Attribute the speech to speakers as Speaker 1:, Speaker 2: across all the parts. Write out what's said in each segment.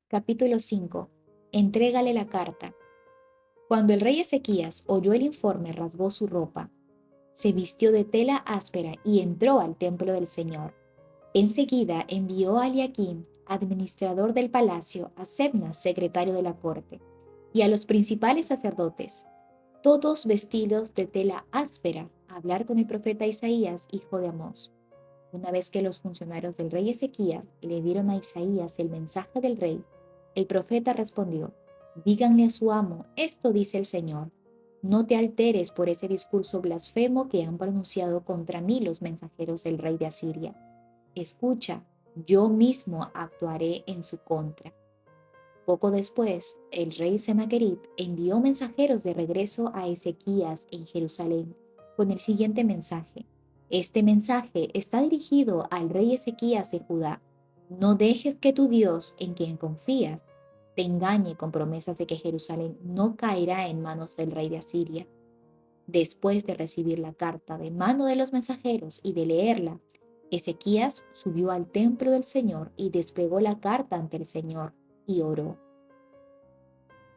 Speaker 1: Capítulo 5. Entrégale la carta. Cuando el rey Ezequías oyó el informe, rasgó su ropa, se vistió de tela áspera y entró al templo del Señor. Enseguida envió a Eliaquim, administrador del palacio, a Sebna, secretario de la corte, y a los principales sacerdotes, todos vestidos de tela áspera, a hablar con el profeta Isaías, hijo de Amós. Una vez que los funcionarios del rey Ezequías le dieron a Isaías el mensaje del rey, el profeta respondió: díganle a su amo, esto dice el Señor, no te alteres por ese discurso blasfemo que han pronunciado contra mí los mensajeros del rey de Asiria. Escucha, yo mismo actuaré en su contra. Poco después, el rey Sennacherib envió mensajeros de regreso a Ezequías en Jerusalén con el siguiente mensaje. Este mensaje está dirigido al rey Ezequías de Judá. No dejes que tu Dios, en quien confías, te engañe con promesas de que Jerusalén no caerá en manos del rey de Asiria. Después de recibir la carta de mano de los mensajeros y de leerla, Ezequías subió al templo del Señor y desplegó la carta ante el Señor y oró.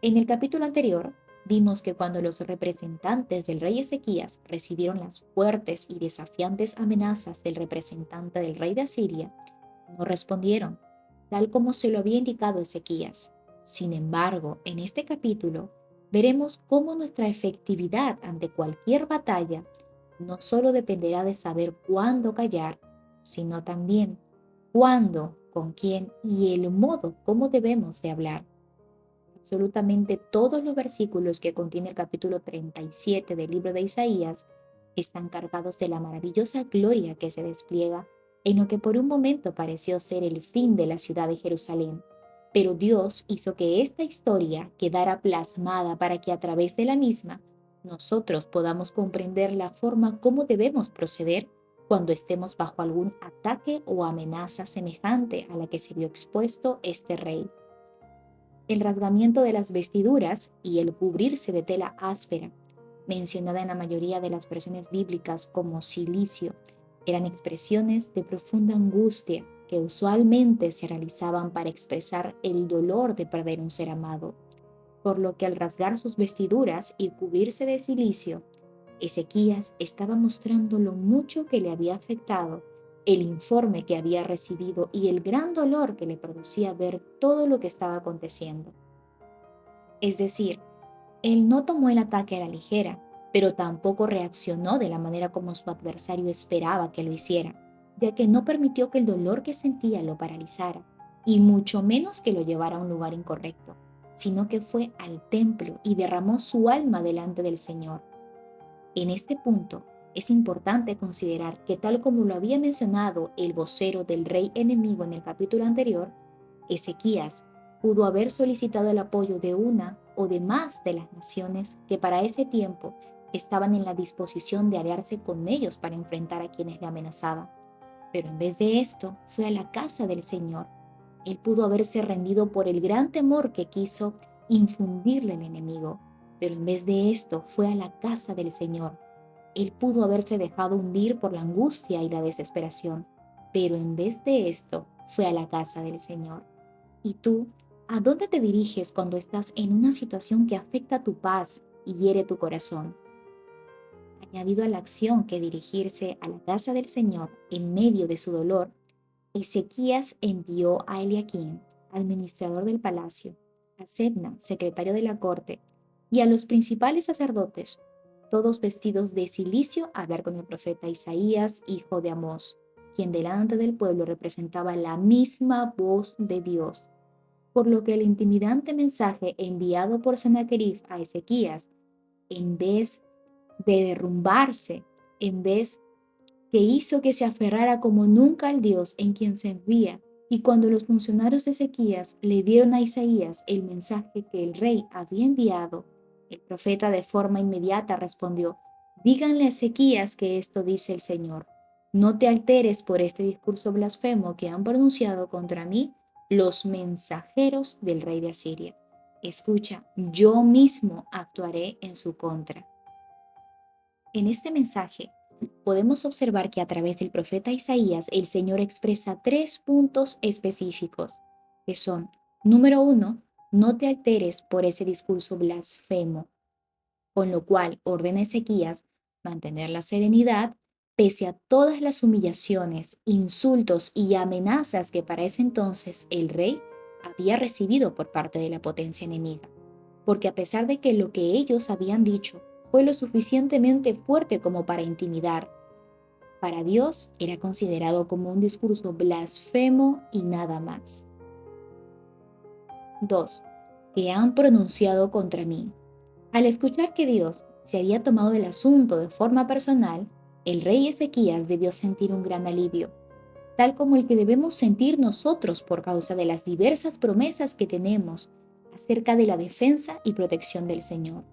Speaker 1: En el capítulo anterior, vimos que cuando los representantes del rey Ezequías recibieron las fuertes y desafiantes amenazas del representante del rey de Asiria, no respondieron, tal como se lo había indicado Ezequías. Sin embargo, en este capítulo, veremos cómo nuestra efectividad ante cualquier batalla no solo dependerá de saber cuándo callar, sino también cuándo, con quién y el modo cómo debemos de hablar. Absolutamente todos los versículos que contiene el capítulo 37 del libro de Isaías están cargados de la maravillosa gloria que se despliega en lo que por un momento pareció ser el fin de la ciudad de Jerusalén. Pero Dios hizo que esta historia quedara plasmada para que a través de la misma nosotros podamos comprender la forma como debemos proceder cuando estemos bajo algún ataque o amenaza semejante a la que se vio expuesto este rey. El rasgamiento de las vestiduras y el cubrirse de tela áspera, mencionada en la mayoría de las versiones bíblicas como cilicio, eran expresiones de profunda angustia que usualmente se realizaban para expresar el dolor de perder un ser amado, por lo que al rasgar sus vestiduras y cubrirse de cilicio, Ezequías estaba mostrando lo mucho que le había afectado el informe que había recibido y el gran dolor que le producía ver todo lo que estaba aconteciendo. Es decir, él no tomó el ataque a la ligera, pero tampoco reaccionó de la manera como su adversario esperaba que lo hiciera, ya que no permitió que el dolor que sentía lo paralizara, y mucho menos que lo llevara a un lugar incorrecto, sino que fue al templo y derramó su alma delante del Señor. En este punto, es importante considerar que tal como lo había mencionado el vocero del rey enemigo en el capítulo anterior, Ezequías pudo haber solicitado el apoyo de una o de más de las naciones que para ese tiempo estaban en la disposición de aliarse con ellos para enfrentar a quienes le amenazaban. Pero en vez de esto, fue a la casa del Señor. Él pudo haberse rendido por el gran temor que quiso infundirle el enemigo, pero en vez de esto fue a la casa del Señor. Él pudo haberse dejado hundir por la angustia y la desesperación, pero en vez de esto fue a la casa del Señor. ¿Y tú, a dónde te diriges cuando estás en una situación que afecta tu paz y hiere tu corazón? Añadido a la acción que dirigirse a la casa del Señor en medio de su dolor, Ezequías envió a Eliaquim, administrador del palacio, a Sebna, secretario de la corte, y a los principales sacerdotes, todos vestidos de cilicio, a hablar con el profeta Isaías, hijo de Amós, quien delante del pueblo representaba la misma voz de Dios. Por lo que el intimidante mensaje enviado por Sennacherib a Ezequías, en vez de derrumbarse, en vez que hizo que se aferrara como nunca al Dios en quien se envía, y cuando los funcionarios de Ezequías le dieron a Isaías el mensaje que el rey había enviado, el profeta de forma inmediata respondió: díganle a Ezequías que esto dice el Señor. No te alteres por este discurso blasfemo que han pronunciado contra mí los mensajeros del rey de Asiria. Escucha, yo mismo actuaré en su contra. En este mensaje, podemos observar que a través del profeta Isaías el Señor expresa 3 puntos específicos, que son Número 1. No te alteres por ese discurso blasfemo, con lo cual ordena a Ezequías mantener la serenidad pese a todas las humillaciones, insultos y amenazas que para ese entonces el rey había recibido por parte de la potencia enemiga. Porque a pesar de que lo que ellos habían dicho fue lo suficientemente fuerte como para intimidar, para Dios era considerado como un discurso blasfemo y nada más. 2. Que han pronunciado contra mí. Al escuchar que Dios se había tomado el asunto de forma personal, el rey Ezequías debió sentir un gran alivio, tal como el que debemos sentir nosotros por causa de las diversas promesas que tenemos acerca de la defensa y protección del Señor.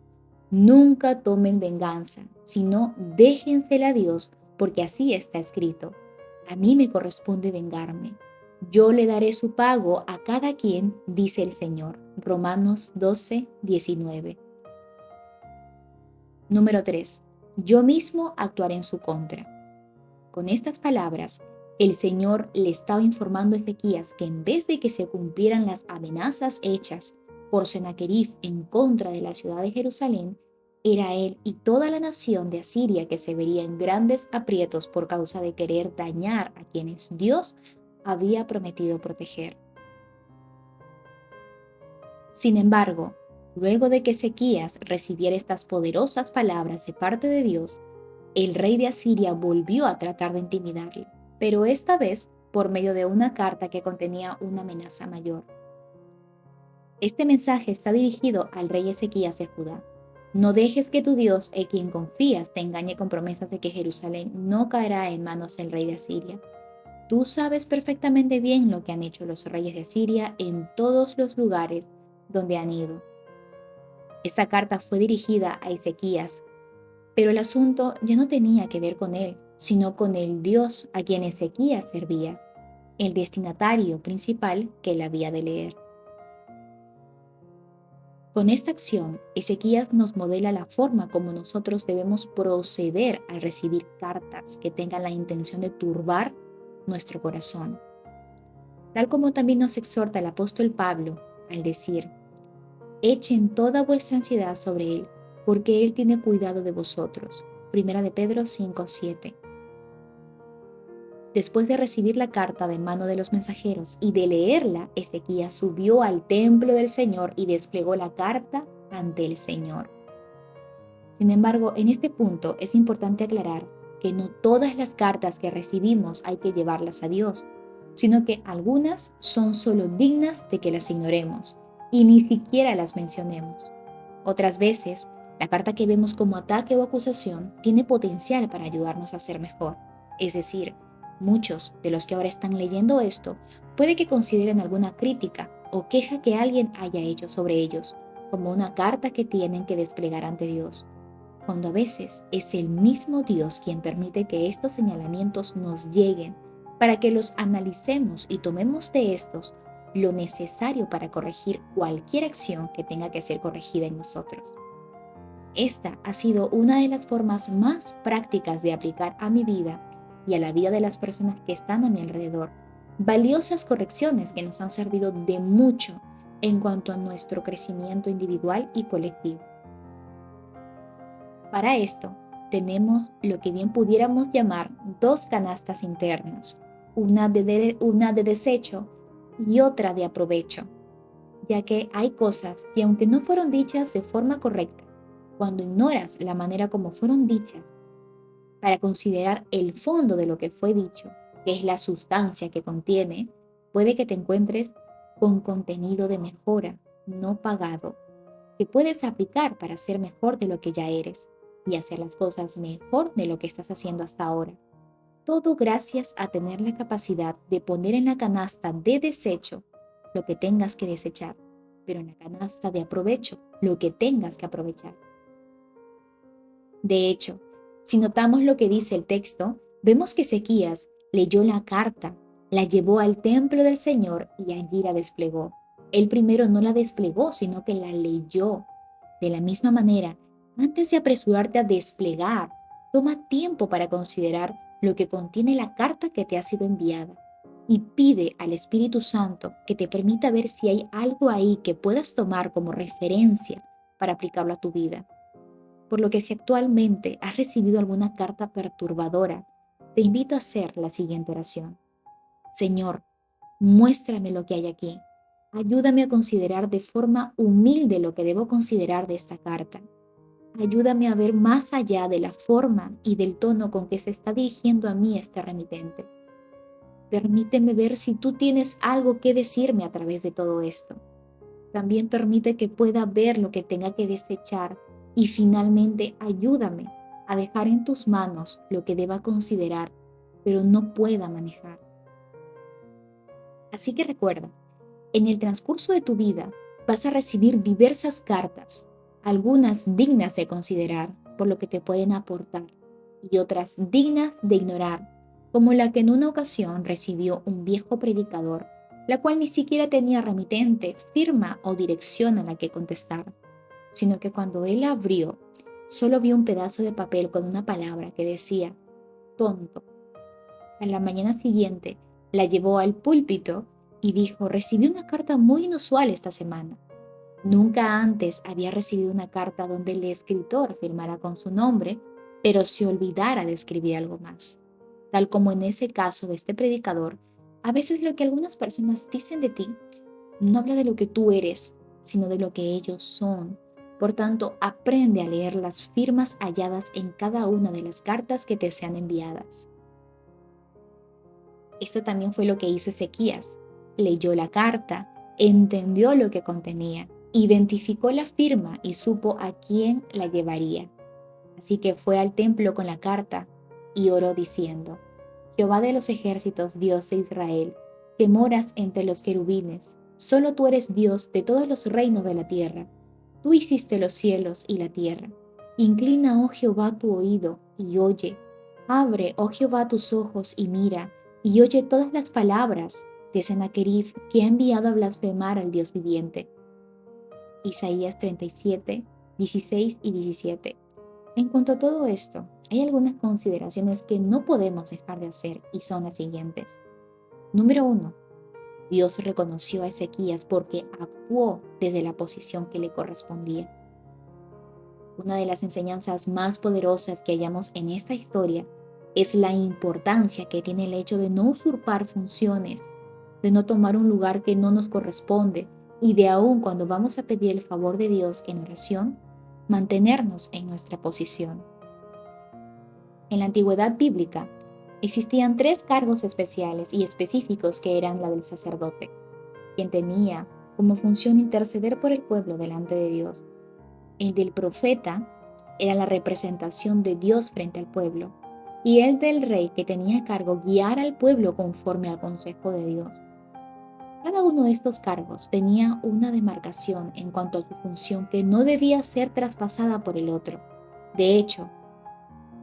Speaker 1: Nunca tomen venganza, sino déjensela a Dios, porque así está escrito. A mí me corresponde vengarme. Yo le daré su pago a cada quien, dice el Señor. Romanos 12:19. Número 3. Yo mismo actuaré en su contra. Con estas palabras, el Señor le estaba informando a Ezequías que en vez de que se cumplieran las amenazas hechas por Sennacherib en contra de la ciudad de Jerusalén, era él y toda la nación de Asiria que se vería en grandes aprietos por causa de querer dañar a quienes Dios había prometido proteger. Sin embargo, luego de que Ezequías recibiera estas poderosas palabras de parte de Dios, el rey de Asiria volvió a tratar de intimidarle, pero esta vez por medio de una carta que contenía una amenaza mayor. Este mensaje está dirigido al rey Ezequías de Judá. No dejes que tu Dios, en quien confías, te engañe con promesas de que Jerusalén no caerá en manos del rey de Asiria. Tú sabes perfectamente bien lo que han hecho los reyes de Asiria en todos los lugares donde han ido. Esta carta fue dirigida a Ezequías, pero el asunto ya no tenía que ver con él, sino con el Dios a quien Ezequías servía, el destinatario principal que él había de leer. Con esta acción, Ezequías nos modela la forma como nosotros debemos proceder al recibir cartas que tengan la intención de turbar nuestro corazón. Tal como también nos exhorta el apóstol Pablo al decir: echen toda vuestra ansiedad sobre él, porque él tiene cuidado de vosotros. Primera de Pedro 5:7. Después de recibir la carta de mano de los mensajeros y de leerla, Ezequías subió al templo del Señor y desplegó la carta ante el Señor. Sin embargo, en este punto es importante aclarar que no todas las cartas que recibimos hay que llevarlas a Dios, sino que algunas son solo dignas de que las ignoremos y ni siquiera las mencionemos. Otras veces, la carta que vemos como ataque o acusación tiene potencial para ayudarnos a ser mejor. Es decir, muchos de los que ahora están leyendo esto puede que consideren alguna crítica o queja que alguien haya hecho sobre ellos como una carta que tienen que desplegar ante Dios, cuando a veces es el mismo Dios quien permite que estos señalamientos nos lleguen para que los analicemos y tomemos de estos lo necesario para corregir cualquier acción que tenga que ser corregida en nosotros. Esta ha sido una de las formas más prácticas de aplicar a mi vida y a la vida de las personas que están a mi alrededor valiosas correcciones que nos han servido de mucho en cuanto a nuestro crecimiento individual y colectivo. Para esto, tenemos lo que bien pudiéramos llamar dos canastas internas, una de desecho y otra de aprovecho, ya que hay cosas que aunque no fueron dichas de forma correcta, cuando ignoras la manera como fueron dichas, para considerar el fondo de lo que fue dicho, que es la sustancia que contiene, puede que te encuentres con contenido de mejora no pagado, que puedes aplicar para ser mejor de lo que ya eres y hacer las cosas mejor de lo que estás haciendo hasta ahora. Todo gracias a tener la capacidad de poner en la canasta de desecho lo que tengas que desechar, pero en la canasta de aprovecho lo que tengas que aprovechar. De hecho, si notamos lo que dice el texto, vemos que Ezequías leyó la carta, la llevó al templo del Señor y allí la desplegó. Él primero no la desplegó, sino que la leyó. De la misma manera, antes de apresurarte a desplegar, toma tiempo para considerar lo que contiene la carta que te ha sido enviada. y pide al Espíritu Santo que te permita ver si hay algo ahí que puedas tomar como referencia para aplicarlo a tu vida. Por lo que si actualmente has recibido alguna carta perturbadora, te invito a hacer la siguiente oración. Señor, muéstrame lo que hay aquí. Ayúdame a considerar de forma humilde lo que debo considerar de esta carta. Ayúdame a ver más allá de la forma y del tono con que se está dirigiendo a mí este remitente. Permíteme ver si tú tienes algo que decirme a través de todo esto. También permite que pueda ver lo que tenga que desechar y finalmente ayúdame a dejar en tus manos lo que deba considerar, pero no pueda manejar. Así que recuerda, en el transcurso de tu vida vas a recibir diversas cartas, algunas dignas de considerar por lo que te pueden aportar y otras dignas de ignorar, como la que en una ocasión recibió un viejo predicador, la cual ni siquiera tenía remitente, firma o dirección a la que contestar, sino que cuando él la abrió, solo vio un pedazo de papel con una palabra que decía, tonto. A la mañana siguiente, la llevó al púlpito y dijo, recibí una carta muy inusual esta semana. Nunca antes había recibido una carta donde el escritor firmara con su nombre, pero se olvidara de escribir algo más. Tal como en ese caso de este predicador, a veces lo que algunas personas dicen de ti no habla de lo que tú eres, sino de lo que ellos son. Por tanto, aprende a leer las firmas halladas en cada una de las cartas que te sean enviadas. Esto también fue lo que hizo Ezequías. Leyó la carta, entendió lo que contenía, identificó la firma y supo a quién la llevaría. Así que fue al templo con la carta y oró diciendo, Jehová de los ejércitos, Dios de Israel, que moras entre los querubines, solo tú eres Dios de todos los reinos de la tierra. Tú hiciste los cielos y la tierra. Inclina, oh Jehová, tu oído y oye. Abre, oh Jehová, tus ojos y mira, y oye todas las palabras de Sennacherib que ha enviado a blasfemar al Dios viviente. Isaías 37, 16 y 17. En cuanto a todo esto, hay algunas consideraciones que no podemos dejar de hacer y son las siguientes. Número 1. Dios reconoció a Ezequías porque actuó desde la posición que le correspondía. Una de las enseñanzas más poderosas que hallamos en esta historia es la importancia que tiene el hecho de no usurpar funciones, de no tomar un lugar que no nos corresponde y de aún cuando vamos a pedir el favor de Dios en oración, mantenernos en nuestra posición. En la antigüedad bíblica existían 3 cargos especiales y específicos que eran la del sacerdote, quien tenía como función interceder por el pueblo delante de Dios. El del profeta era la representación de Dios frente al pueblo, y el del rey que tenía a cargo guiar al pueblo conforme al consejo de Dios. Cada uno de estos cargos tenía una demarcación en cuanto a su función que no debía ser traspasada por el otro. De hecho,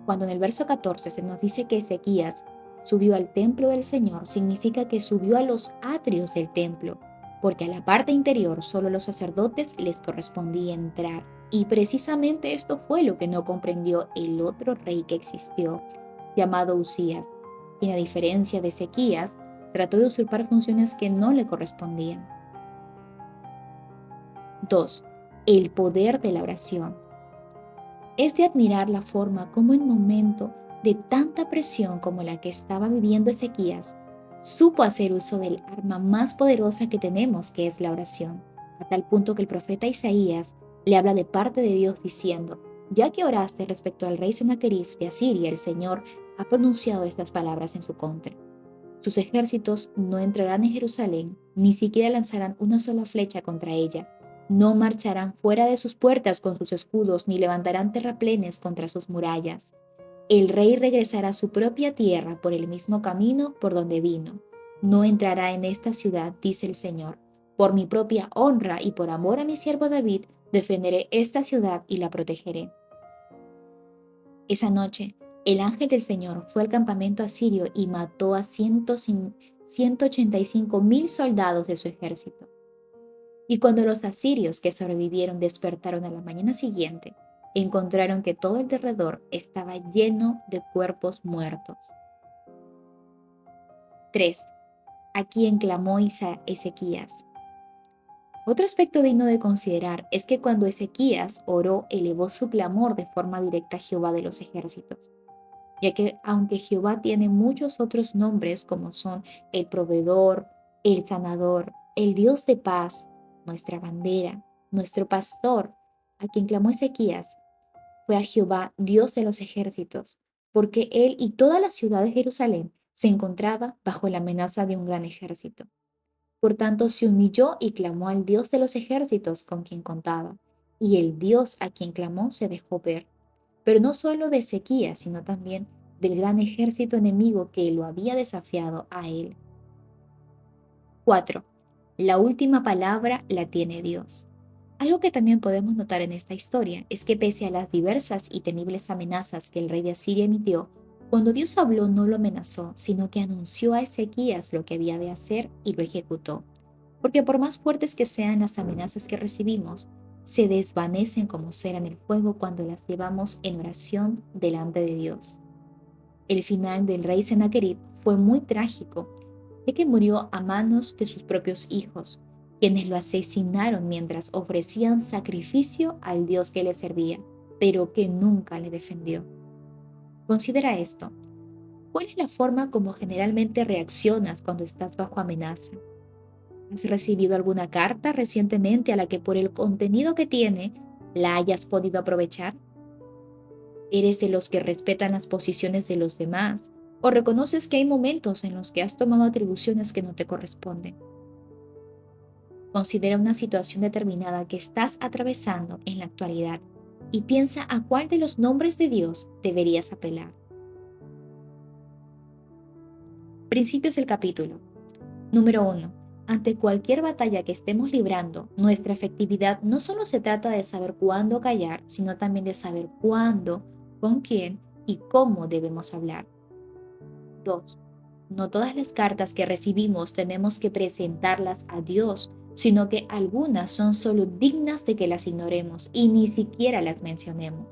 Speaker 1: cuando en el verso 14 se nos dice que Ezequías subió al templo del Señor, significa que subió a los atrios del templo, porque a la parte interior solo a los sacerdotes les correspondía entrar. Y precisamente esto fue lo que no comprendió el otro rey que existió, llamado Usías, quien a diferencia de Ezequías, trató de usurpar funciones que no le correspondían. 2. El poder de la oración. Es de admirar la forma como en momento de tanta presión como la que estaba viviendo Ezequías, supo hacer uso del arma más poderosa que tenemos, que es la oración, a tal punto que el profeta Isaías le habla de parte de Dios diciendo, ya que oraste respecto al rey Sennacherib de Asiria, el Señor ha pronunciado estas palabras en su contra. Sus ejércitos no entrarán en Jerusalén, ni siquiera lanzarán una sola flecha contra ella. No marcharán fuera de sus puertas con sus escudos, ni levantarán terraplenes contra sus murallas. El rey regresará a su propia tierra por el mismo camino por donde vino. No entrará en esta ciudad, dice el Señor. Por mi propia honra y por amor a mi siervo David, defenderé esta ciudad y la protegeré. Esa noche, el ángel del Señor fue al campamento asirio y mató a 185,000 soldados de su ejército. Y cuando los asirios que sobrevivieron despertaron a la mañana siguiente, encontraron que todo el derredor estaba lleno de cuerpos muertos. 3. a quien clamó Ezequías. Otro aspecto digno de considerar es que cuando Ezequías oró, elevó su clamor de forma directa a Jehová de los ejércitos, ya que aunque Jehová tiene muchos otros nombres como son el proveedor, el sanador, el Dios de paz, nuestra bandera, nuestro pastor, a quien clamó Ezequías, fue a Jehová, Dios de los ejércitos, porque él y toda la ciudad de Jerusalén se encontraba bajo la amenaza de un gran ejército. Por tanto, se humilló y clamó al Dios de los ejércitos con quien contaba, y el Dios a quien clamó se dejó ver, pero no solo de Ezequías, sino también del gran ejército enemigo que lo había desafiado a él. 4. La última palabra la tiene Dios. Algo que también podemos notar en esta historia es que pese a las diversas y temibles amenazas que el rey de Asiria emitió, cuando Dios habló no lo amenazó, sino que anunció a Ezequías lo que había de hacer y lo ejecutó. Porque por más fuertes que sean las amenazas que recibimos, se desvanecen como cera en el fuego cuando las llevamos en oración delante de Dios. El final del rey Sennacherib fue muy trágico, ya que murió a manos de sus propios hijos, quienes lo asesinaron mientras ofrecían sacrificio al Dios que le servía, pero que nunca le defendió. Considera esto. ¿Cuál es la forma como generalmente reaccionas cuando estás bajo amenaza? ¿Has recibido alguna carta recientemente a la que por el contenido que tiene la hayas podido aprovechar? ¿Eres de los que respetan las posiciones de los demás o reconoces que hay momentos en los que has tomado atribuciones que no te corresponden? Considera una situación determinada que estás atravesando en la actualidad y piensa a cuál de los nombres de Dios deberías apelar. Principios del capítulo. Número 1. Ante cualquier batalla que estemos librando, nuestra efectividad no solo se trata de saber cuándo callar, sino también de saber cuándo, con quién y cómo debemos hablar. 2. No todas las cartas que recibimos tenemos que presentarlas a Dios, sino que algunas son solo dignas de que las ignoremos y ni siquiera las mencionemos.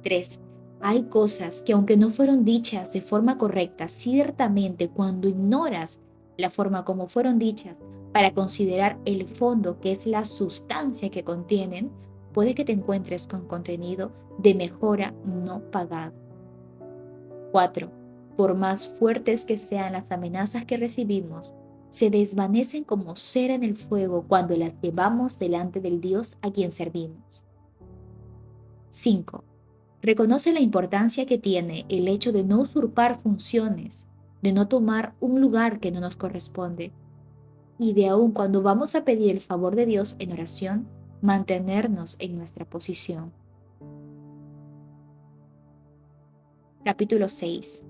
Speaker 1: 3. Hay cosas que aunque no fueron dichas de forma correcta, ciertamente cuando ignoras la forma como fueron dichas para considerar el fondo, que es la sustancia que contienen, puede que te encuentres con contenido de mejora no pagado. 4. Por más fuertes que sean las amenazas que recibimos, se desvanecen como cera en el fuego cuando las llevamos delante del Dios a quien servimos. 5. Reconoce la importancia que tiene el hecho de no usurpar funciones, de no tomar un lugar que no nos corresponde, y de aún cuando vamos a pedir el favor de Dios en oración, mantenernos en nuestra posición. Capítulo 6.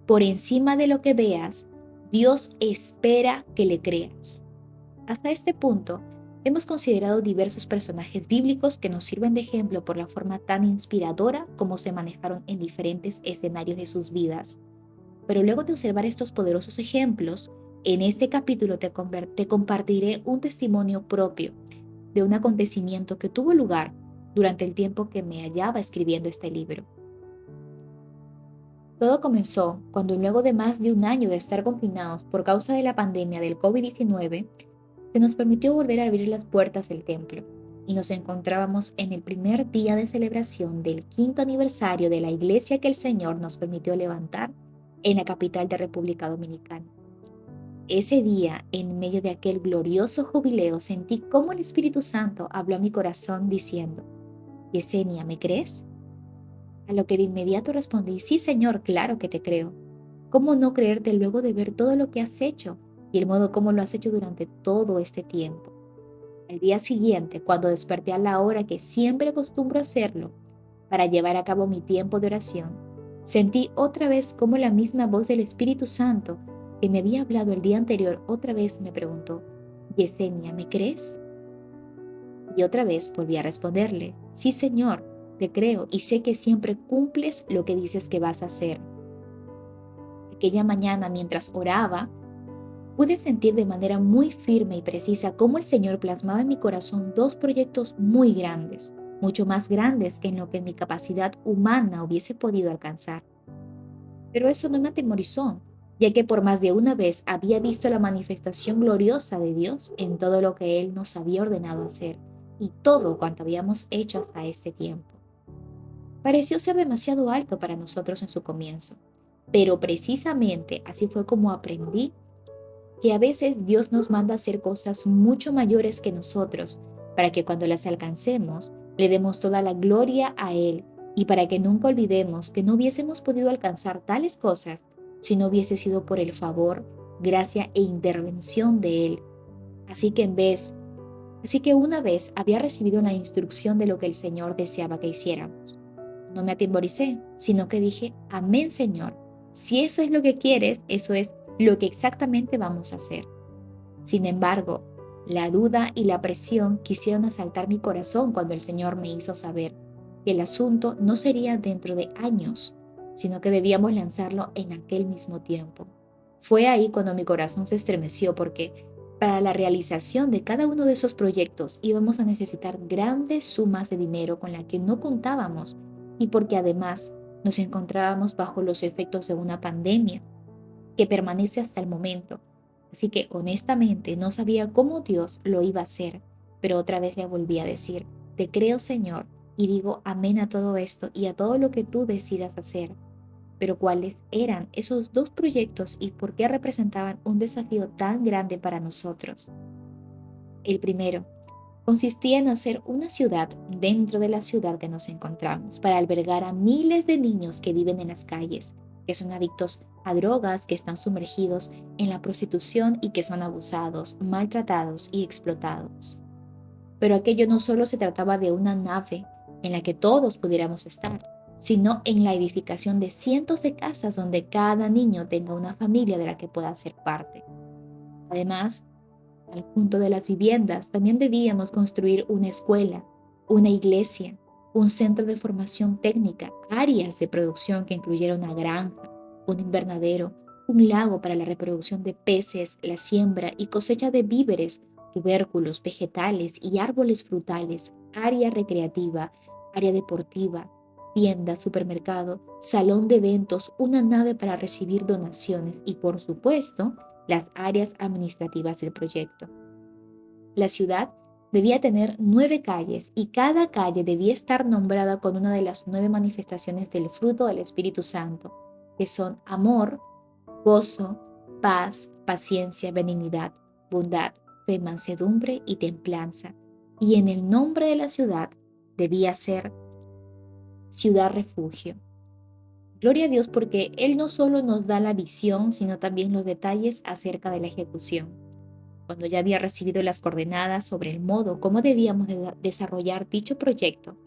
Speaker 1: Por encima de lo que veas, Dios espera que le creas. Hasta este punto, hemos considerado diversos personajes bíblicos que nos sirven de ejemplo por la forma tan inspiradora como se manejaron en diferentes escenarios de sus vidas. Pero luego de observar estos poderosos ejemplos, en este capítulo te compartiré un testimonio propio de un acontecimiento que tuvo lugar durante el tiempo que me hallaba escribiendo este libro. Todo comenzó cuando luego de más de un año de estar confinados por causa de la pandemia del COVID-19, se nos permitió volver a abrir las puertas del templo y nos encontrábamos en el primer día de celebración del 5º aniversario de la iglesia que el Señor nos permitió levantar en la capital de República Dominicana. Ese día, en medio de aquel glorioso jubileo, sentí cómo el Espíritu Santo habló a mi corazón diciendo: Yesenia, ¿me crees? A lo que de inmediato respondí: sí, Señor, claro que te creo. ¿Cómo no creerte luego de ver todo lo que has hecho y el modo como lo has hecho durante todo este tiempo? Al día siguiente, cuando desperté a la hora que siempre acostumbro hacerlo para llevar a cabo mi tiempo de oración, sentí otra vez como la misma voz del Espíritu Santo que me había hablado el día anterior otra vez me preguntó: Yesenia, ¿me crees? Y otra vez volví a responderle: sí, Señor, te creo y sé que siempre cumples lo que dices que vas a hacer. Aquella mañana, mientras oraba, pude sentir de manera muy firme y precisa cómo el Señor plasmaba en mi corazón dos proyectos muy grandes, mucho más grandes que en lo que mi capacidad humana hubiese podido alcanzar. Pero eso no me atemorizó, ya que por más de una vez había visto la manifestación gloriosa de Dios en todo lo que Él nos había ordenado hacer y todo cuanto habíamos hecho hasta este tiempo. Pareció ser demasiado alto para nosotros en su comienzo, pero precisamente así fue como aprendí que a veces Dios nos manda a hacer cosas mucho mayores que nosotros, para que cuando las alcancemos, le demos toda la gloria a Él y para que nunca olvidemos que no hubiésemos podido alcanzar tales cosas si no hubiese sido por el favor, gracia e intervención de Él. Así que una vez había recibido la instrucción de lo que el Señor deseaba que hiciéramos. No me atemoricé, sino que dije, amén Señor, si eso es lo que quieres, eso es lo que exactamente vamos a hacer. Sin embargo, la duda y la presión quisieron asaltar mi corazón cuando el Señor me hizo saber que el asunto no sería dentro de años, sino que debíamos lanzarlo en aquel mismo tiempo. Fue ahí cuando mi corazón se estremeció porque para la realización de cada uno de esos proyectos íbamos a necesitar grandes sumas de dinero con las que no contábamos y porque además nos encontrábamos bajo los efectos de una pandemia que permanece hasta el momento. Así que honestamente no sabía cómo Dios lo iba a hacer, pero otra vez le volví a decir, te creo Señor, y digo amén a todo esto y a todo lo que tú decidas hacer. Pero ¿cuáles eran esos dos proyectos y por qué representaban un desafío tan grande para nosotros? El primero consistía en hacer una ciudad dentro de la ciudad que nos encontramos para albergar a miles de niños que viven en las calles, que son adictos a drogas, que están sumergidos en la prostitución y que son abusados, maltratados y explotados. Pero aquello no solo se trataba de una nave en la que todos pudiéramos estar, sino en la edificación de cientos de casas donde cada niño tenga una familia de la que pueda ser parte. Además, al junto de las viviendas también debíamos construir una escuela, una iglesia, un centro de formación técnica, áreas de producción que incluyeran una granja, un invernadero, un lago para la reproducción de peces, la siembra y cosecha de víveres, tubérculos, vegetales y árboles frutales, área recreativa, área deportiva, tienda, supermercado, salón de eventos, una nave para recibir donaciones y, por supuesto, las áreas administrativas del proyecto. La ciudad debía tener 9 calles y cada calle debía estar nombrada con una de las 9 manifestaciones del fruto del Espíritu Santo, que son amor, gozo, paz, paciencia, benignidad, bondad, fe, mansedumbre y templanza. Y en el nombre de la ciudad debía ser ciudad refugio. Gloria a Dios porque Él no solo nos da la visión, sino también los detalles acerca de la ejecución. Cuando ya había recibido las coordenadas sobre el modo como debíamos desarrollar dicho proyecto,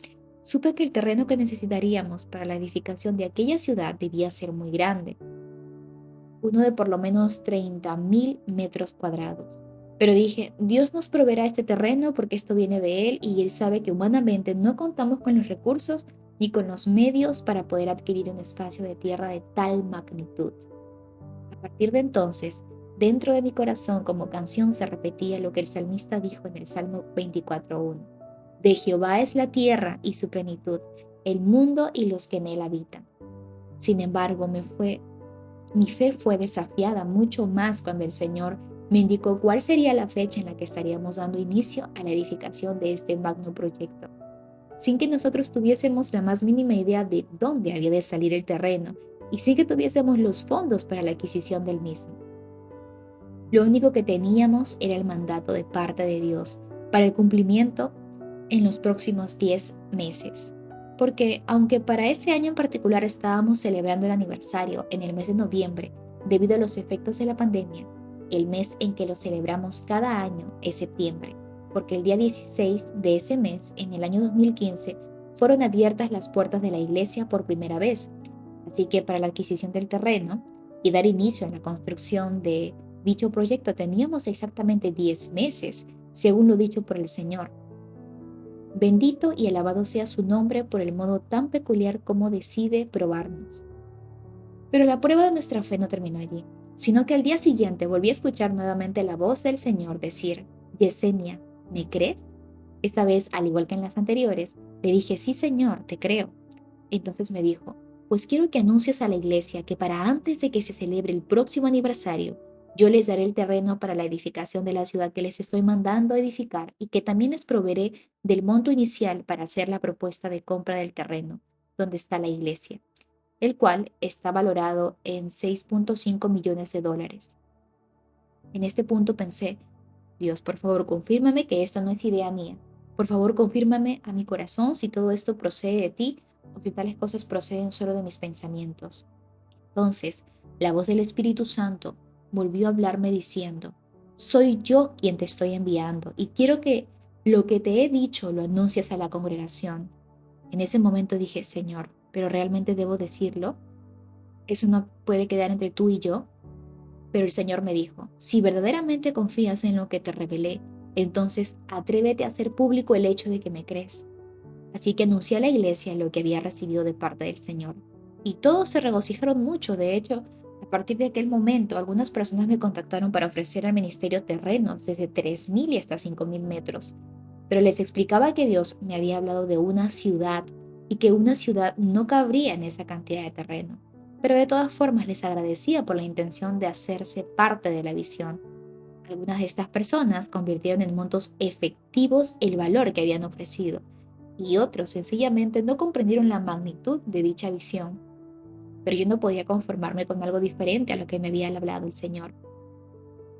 Speaker 1: supe que el terreno que necesitaríamos para la edificación de aquella ciudad debía ser muy grande, uno de por lo menos 30,000 metros cuadrados. Pero dije, Dios nos proveerá este terreno porque esto viene de Él y Él sabe que humanamente no contamos con los recursos ni con los medios para poder adquirir un espacio de tierra de tal magnitud. A partir de entonces, dentro de mi corazón como canción se repetía lo que el salmista dijo en el Salmo 24:1. De Jehová es la tierra y su plenitud, el mundo y los que en él habitan. Sin embargo, mi fe fue desafiada mucho más cuando el Señor me indicó cuál sería la fecha en la que estaríamos dando inicio a la edificación de este magno proyecto, sin que nosotros tuviésemos la más mínima idea de dónde había de salir el terreno y sin que tuviésemos los fondos para la adquisición del mismo. Lo único que teníamos era el mandato de parte de Dios para el cumplimiento en los próximos 10 meses. Porque aunque para ese año en particular estábamos celebrando el aniversario en el mes de noviembre debido a los efectos de la pandemia, el mes en que lo celebramos cada año es septiembre, porque el día 16 de ese mes, en el año 2015, fueron abiertas las puertas de la iglesia por primera vez. Así que para la adquisición del terreno y dar inicio a la construcción de dicho proyecto teníamos exactamente 10 meses, según lo dicho por el Señor. Bendito y alabado sea su nombre por el modo tan peculiar como decide probarnos. Pero la prueba de nuestra fe no terminó allí, sino que al día siguiente volví a escuchar nuevamente la voz del Señor decir, Yesenia, ¿me crees? Esta vez, al igual que en las anteriores, le dije, sí Señor, te creo. Entonces me dijo, pues quiero que anuncies a la iglesia que para antes de que se celebre el próximo aniversario, yo les daré el terreno para la edificación de la ciudad que les estoy mandando a edificar y que también les proveeré del monto inicial para hacer la propuesta de compra del terreno donde está la iglesia, el cual está valorado en 6.5 millones de dólares. En este punto pensé, Dios, por favor, confírmame que esto no es idea mía. Por favor, confírmame a mi corazón si todo esto procede de ti o si tales cosas proceden solo de mis pensamientos. Entonces, la voz del Espíritu Santo volvió a hablarme diciendo, soy yo quien te estoy enviando y quiero que lo que te he dicho lo anuncies a la congregación. En ese momento dije, Señor, ¿pero realmente debo decirlo? ¿Eso no puede quedar entre tú y yo? Pero el Señor me dijo, si verdaderamente confías en lo que te revelé, entonces atrévete a hacer público el hecho de que me crees. Así que anuncié a la iglesia lo que había recibido de parte del Señor. Y todos se regocijaron mucho. De hecho, a partir de aquel momento, algunas personas me contactaron para ofrecer al ministerio terrenos desde 3.000 y hasta 5.000 metros. Pero les explicaba que Dios me había hablado de una ciudad y que una ciudad no cabría en esa cantidad de terreno. Pero de todas formas les agradecía por la intención de hacerse parte de la visión. Algunas de estas personas convirtieron en montos efectivos el valor que habían ofrecido y otros sencillamente no comprendieron la magnitud de dicha visión. Pero yo no podía conformarme con algo diferente a lo que me había hablado el Señor.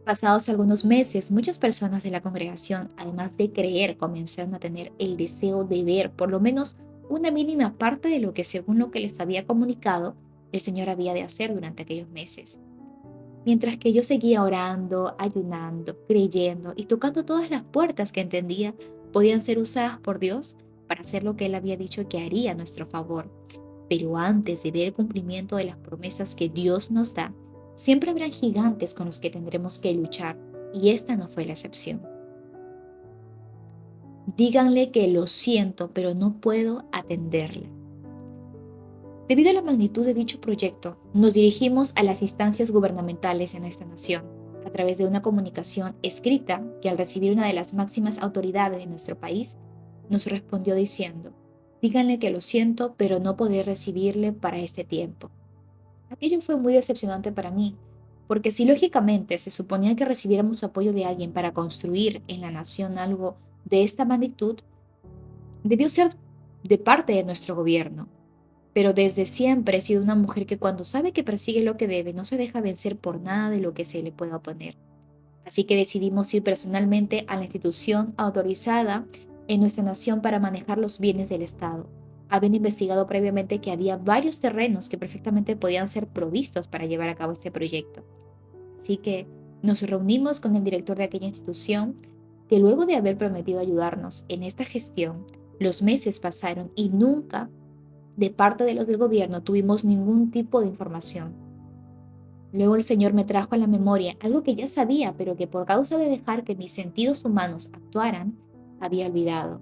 Speaker 1: Pasados algunos meses, muchas personas de la congregación, además de creer, comenzaron a tener el deseo de ver por lo menos una mínima parte de lo que, según lo que les había comunicado, el Señor había de hacer durante aquellos meses. Mientras que yo seguía orando, ayunando, creyendo y tocando todas las puertas que entendía podían ser usadas por Dios para hacer lo que Él había dicho que haría a nuestro favor. Pero antes de ver el cumplimiento de las promesas que Dios nos da, siempre habrá gigantes con los que tendremos que luchar, y esta no fue la excepción. Díganle que lo siento, pero no puedo atenderle. Debido a la magnitud de dicho proyecto, nos dirigimos a las instancias gubernamentales en esta nación, a través de una comunicación escrita que al recibir una de las máximas autoridades de nuestro país, nos respondió diciendo, díganle que lo siento, pero no podré recibirle para este tiempo. Aquello fue muy decepcionante para mí, porque si lógicamente se suponía que recibiéramos apoyo de alguien para construir en la nación algo de esta magnitud, debió ser de parte de nuestro gobierno. Pero desde siempre he sido una mujer que cuando sabe que persigue lo que debe no se deja vencer por nada de lo que se le pueda oponer. Así que decidimos ir personalmente a la institución autorizada en nuestra nación para manejar los bienes del Estado, habiendo investigado previamente que había varios terrenos que perfectamente podían ser provistos para llevar a cabo este proyecto. Así que nos reunimos con el director de aquella institución, que luego de haber prometido ayudarnos en esta gestión, los meses pasaron y nunca de parte de los del gobierno tuvimos ningún tipo de información. Luego el Señor me trajo a la memoria algo que ya sabía, pero que por causa de dejar que mis sentidos humanos actuaran, había olvidado.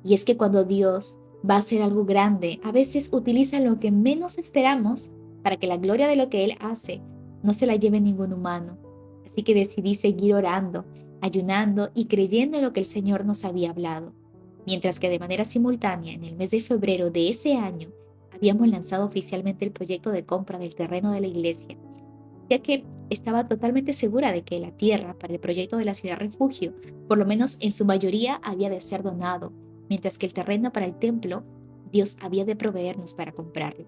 Speaker 1: Y es que cuando Dios va a hacer algo grande, a veces utiliza lo que menos esperamos para que la gloria de lo que Él hace no se la lleve ningún humano. Así que decidí seguir orando, ayunando y creyendo en lo que el Señor nos había hablado. Mientras que de manera simultánea, en el mes de febrero de ese año, habíamos lanzado oficialmente el proyecto de compra del terreno de la iglesia, ya que estaba totalmente segura de que la tierra para el proyecto de la ciudad refugio, por lo menos en su mayoría, había de ser donado, mientras que el terreno para el templo, Dios había de proveernos para comprarlo.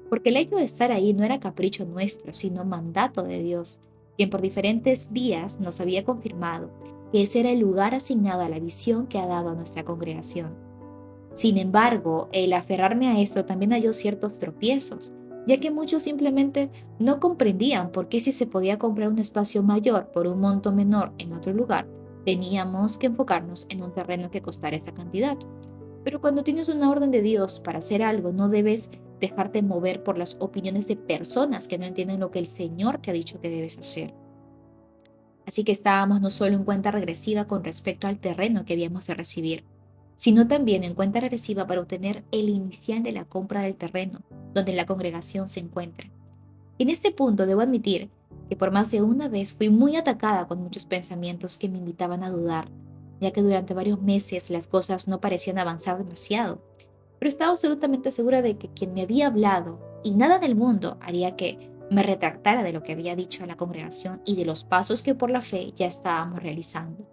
Speaker 1: Porque el hecho de estar ahí no era capricho nuestro, sino mandato de Dios, quien por diferentes vías nos había confirmado que ese era el lugar asignado a la visión que ha dado a nuestra congregación. Sin embargo, el aferrarme a esto también halló ciertos tropiezos, ya que muchos simplemente no comprendían por qué si se podía comprar un espacio mayor por un monto menor en otro lugar, teníamos que enfocarnos en un terreno que costara esa cantidad. Pero cuando tienes una orden de Dios para hacer algo, no debes dejarte mover por las opiniones de personas que no entienden lo que el Señor te ha dicho que debes hacer. Así que estábamos no solo en cuenta regresiva con respecto al terreno que habíamos de recibir, sino también en cuenta regresiva para obtener el inicial de la compra del terreno donde la congregación se encuentra. En este punto debo admitir que por más de una vez fui muy atacada con muchos pensamientos que me invitaban a dudar, ya que durante varios meses las cosas no parecían avanzar demasiado, pero estaba absolutamente segura de que quien me había hablado y nada del mundo haría que me retractara de lo que había dicho a la congregación y de los pasos que por la fe ya estábamos realizando.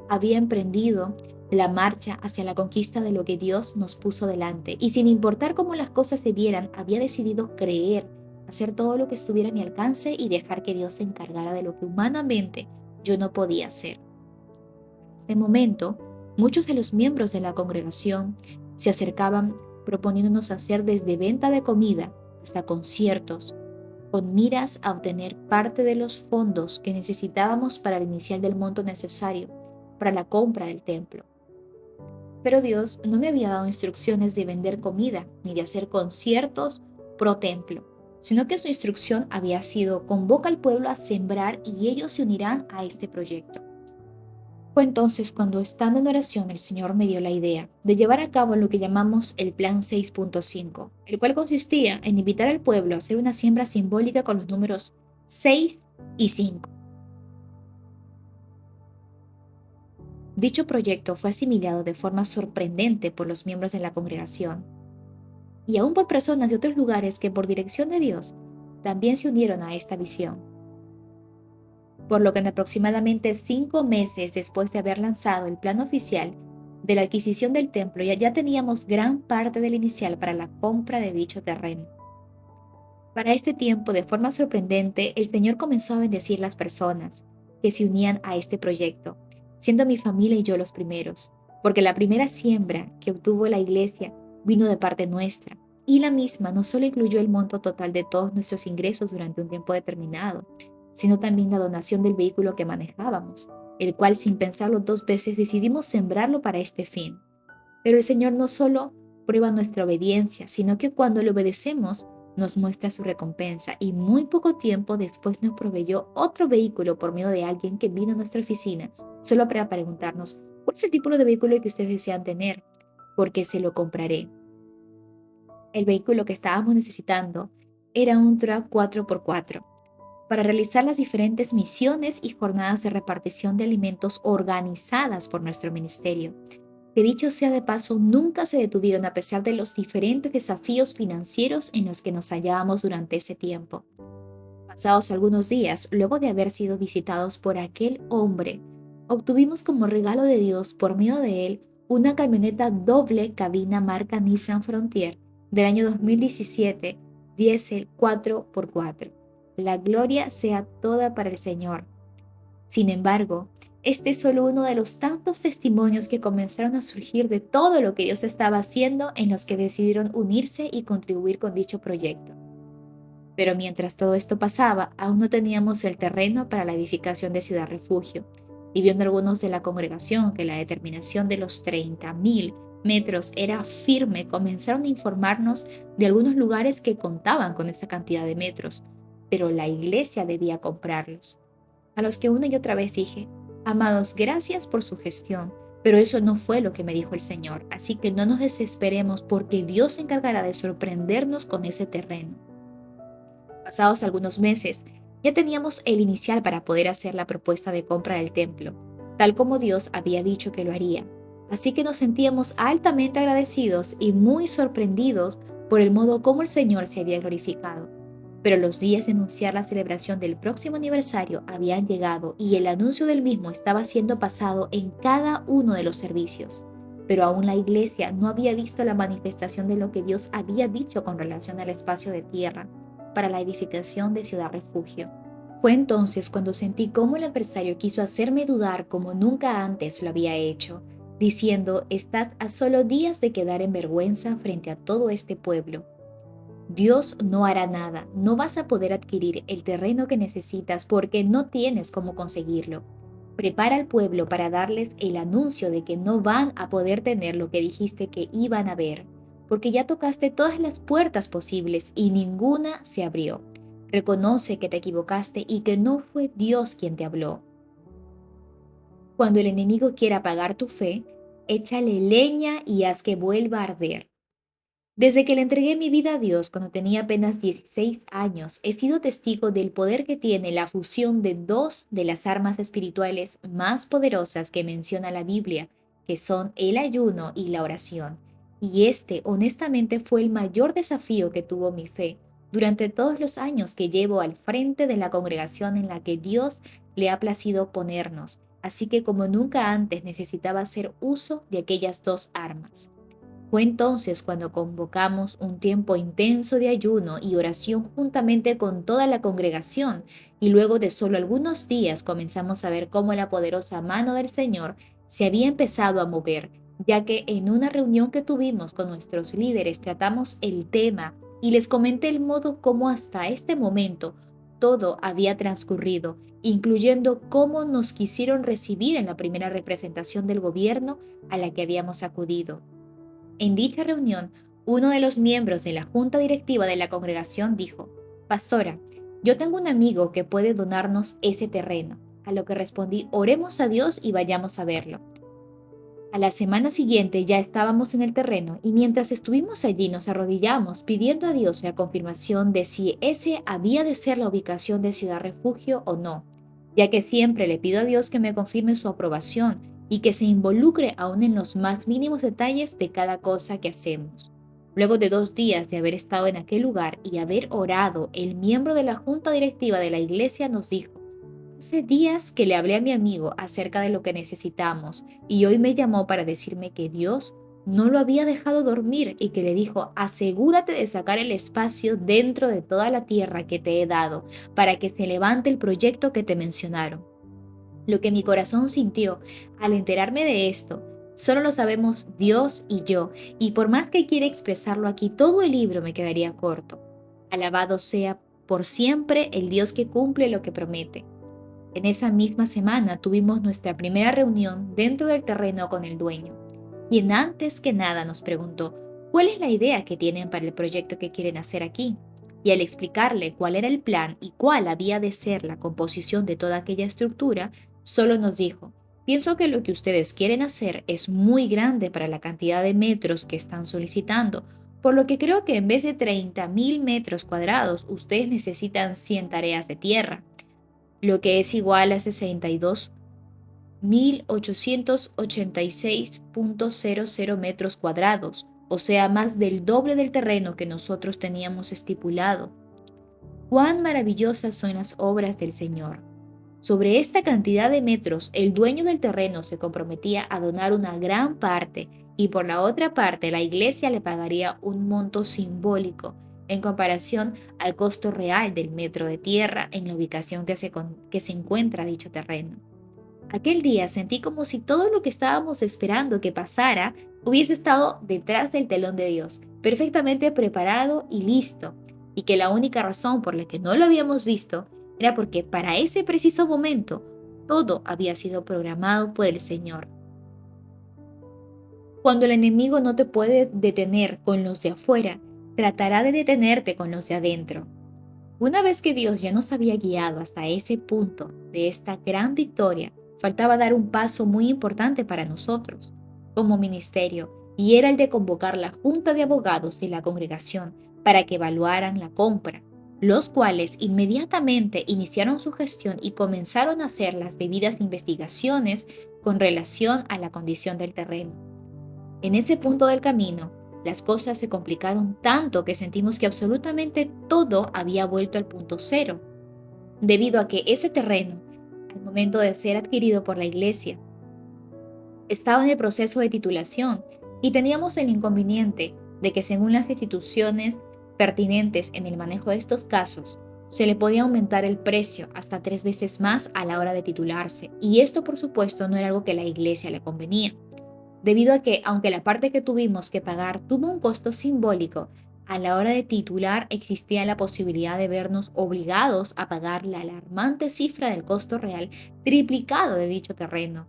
Speaker 1: Había emprendido la marcha hacia la conquista de lo que Dios nos puso delante y sin importar cómo las cosas se vieran, había decidido creer, hacer todo lo que estuviera a mi alcance y dejar que Dios se encargara de lo que humanamente yo no podía hacer. En este momento, muchos de los miembros de la congregación se acercaban proponiéndonos hacer desde venta de comida hasta conciertos, con miras a obtener parte de los fondos que necesitábamos para el inicial del monto necesario para la compra del templo. Pero Dios no me había dado instrucciones de vender comida ni de hacer conciertos pro templo, sino que su instrucción había sido: convoca al pueblo a sembrar y ellos se unirán a este proyecto. Fue entonces cuando, estando en oración, el Señor me dio la idea de llevar a cabo lo que llamamos el Plan 6.5, el cual consistía en invitar al pueblo a hacer una siembra simbólica con los números 6 y 5. Dicho proyecto fue asimilado de forma sorprendente por los miembros de la congregación y aún por personas de otros lugares que, por dirección de Dios, también se unieron a esta visión. Por lo que en aproximadamente 5 meses después de haber lanzado el plan oficial de la adquisición del templo, ya teníamos gran parte del inicial para la compra de dicho terreno. Para este tiempo, de forma sorprendente, el Señor comenzó a bendecir las personas que se unían a este proyecto, siendo mi familia y yo los primeros, porque la primera siembra que obtuvo la iglesia vino de parte nuestra, y la misma no solo incluyó el monto total de todos nuestros ingresos durante un tiempo determinado, sino también la donación del vehículo que manejábamos, el cual, sin pensarlo 2 veces, decidimos sembrarlo para este fin. Pero el Señor no solo prueba nuestra obediencia, sino que cuando le obedecemos, nos muestra su recompensa, y muy poco tiempo después nos proveyó otro vehículo por medio de alguien que vino a nuestra oficina solo para preguntarnos: ¿cuál es el tipo de vehículo que ustedes desean tener? Porque se lo compraré. El vehículo que estábamos necesitando era un truck 4x4 para realizar las diferentes misiones y jornadas de repartición de alimentos organizadas por nuestro ministerio, que, dicho sea de paso, nunca se detuvieron a pesar de los diferentes desafíos financieros en los que nos hallábamos durante ese tiempo. Pasados algunos días, luego de haber sido visitados por aquel hombre, obtuvimos como regalo de Dios, por medio de él, una camioneta doble cabina marca Nissan Frontier del año 2017, diésel 4x4. La gloria sea toda para el Señor. Sin embargo, este es solo uno de los tantos testimonios que comenzaron a surgir de todo lo que Dios estaba haciendo en los que decidieron unirse y contribuir con dicho proyecto. Pero mientras todo esto pasaba, aún no teníamos el terreno para la edificación de Ciudad Refugio, y viendo algunos de la congregación que la determinación de los 30.000 metros era firme, comenzaron a informarnos de algunos lugares que contaban con esa cantidad de metros, pero la iglesia debía comprarlos. A los que una y otra vez dije: amados, gracias por su gestión, pero eso no fue lo que me dijo el Señor, así que no nos desesperemos, porque Dios se encargará de sorprendernos con ese terreno. Pasados algunos meses, ya teníamos el inicial para poder hacer la propuesta de compra del templo, tal como Dios había dicho que lo haría. Así que nos sentíamos altamente agradecidos y muy sorprendidos por el modo como el Señor se había glorificado. Pero los días de anunciar la celebración del próximo aniversario habían llegado y el anuncio del mismo estaba siendo pasado en cada uno de los servicios. Pero aún la iglesia no había visto la manifestación de lo que Dios había dicho con relación al espacio de tierra para la edificación de Ciudad Refugio. Fue entonces cuando sentí cómo el adversario quiso hacerme dudar como nunca antes lo había hecho, diciendo: estás a solo días de quedar en vergüenza frente a todo este pueblo. Dios no hará nada, no vas a poder adquirir el terreno que necesitas porque no tienes cómo conseguirlo. Prepara al pueblo para darles el anuncio de que no van a poder tener lo que dijiste que iban a ver, porque ya tocaste todas las puertas posibles y ninguna se abrió. Reconoce que te equivocaste y que no fue Dios quien te habló. Cuando el enemigo quiera apagar tu fe, échale leña y haz que vuelva a arder. Desde que le entregué mi vida a Dios cuando tenía apenas 16 años, he sido testigo del poder que tiene la fusión de 2 de las armas espirituales más poderosas que menciona la Biblia, que son el ayuno y la oración. Y este, honestamente, fue el mayor desafío que tuvo mi fe durante todos los años que llevo al frente de la congregación en la que Dios le ha placido ponernos. Así que como nunca antes necesitaba hacer uso de aquellas dos armas. Fue entonces cuando convocamos un tiempo intenso de ayuno y oración juntamente con toda la congregación, y luego de solo algunos días comenzamos a ver cómo la poderosa mano del Señor se había empezado a mover, ya que en una reunión que tuvimos con nuestros líderes tratamos el tema y les comenté el modo como hasta este momento todo había transcurrido, incluyendo cómo nos quisieron recibir en la primera representación del gobierno a la que habíamos acudido. En dicha reunión, uno de los miembros de la junta directiva de la congregación dijo: Pastora, yo tengo un amigo que puede donarnos ese terreno. A lo que respondí: oremos a Dios y vayamos a verlo. A la semana siguiente ya estábamos en el terreno y mientras estuvimos allí nos arrodillamos pidiendo a Dios la confirmación de si ese había de ser la ubicación de Ciudad Refugio o no, ya que siempre le pido a Dios que me confirme su aprobación y que se involucre aún en los más mínimos detalles de cada cosa que hacemos. Luego de 2 días de haber estado en aquel lugar y haber orado, el miembro de la junta directiva de la iglesia nos dijo: hace días que le hablé a mi amigo acerca de lo que necesitamos y hoy me llamó para decirme que Dios no lo había dejado dormir y que le dijo: asegúrate de sacar el espacio dentro de toda la tierra que te he dado para que se levante el proyecto que te mencionaron. Lo que mi corazón sintió al enterarme de esto, solo lo sabemos Dios y yo, y por más que quiera expresarlo aquí, todo el libro me quedaría corto. Alabado sea por siempre el Dios que cumple lo que promete. En esa misma semana tuvimos nuestra primera reunión dentro del terreno con el dueño, quien antes que nada nos preguntó cuál es la idea que tienen para el proyecto que quieren hacer aquí. Y al explicarle cuál era el plan y cuál había de ser la composición de toda aquella estructura, solo nos dijo: pienso que lo que ustedes quieren hacer es muy grande para la cantidad de metros que están solicitando, por lo que creo que en vez de 30.000 metros cuadrados, ustedes necesitan 100 tareas de tierra, lo que es igual a 62.886.00 metros cuadrados, o sea, más del doble del terreno que nosotros teníamos estipulado. ¡Cuán maravillosas son las obras del Señor! Sobre esta cantidad de metros, el dueño del terreno se comprometía a donar una gran parte y por la otra parte la iglesia le pagaría un monto simbólico en comparación al costo real del metro de tierra en la ubicación que se encuentra dicho terreno. Aquel día sentí como si todo lo que estábamos esperando que pasara hubiese estado detrás del telón de Dios, perfectamente preparado y listo, y que la única razón por la que no lo habíamos visto era porque para ese preciso momento todo había sido programado por el Señor. Cuando el enemigo no te puede detener con los de afuera, tratará de detenerte con los de adentro. Una vez que Dios ya nos había guiado hasta ese punto de esta gran victoria, faltaba dar un paso muy importante para nosotros, como ministerio, y era el de convocar la junta de abogados de la congregación para que evaluaran la compra, los cuales inmediatamente iniciaron su gestión y comenzaron a hacer las debidas investigaciones con relación a la condición del terreno. En ese punto del camino, las cosas se complicaron tanto que sentimos que absolutamente todo había vuelto al punto cero, debido a que ese terreno, al momento de ser adquirido por la iglesia, estaba en el proceso de titulación y teníamos el inconveniente de que según las instituciones pertinentes en el manejo de estos casos, se le podía aumentar el precio hasta 3 veces más a la hora de titularse, y esto por supuesto no era algo que a la iglesia le convenía, debido a que aunque la parte que tuvimos que pagar tuvo un costo simbólico, a la hora de titular existía la posibilidad de vernos obligados a pagar la alarmante cifra del costo real triplicado de dicho terreno.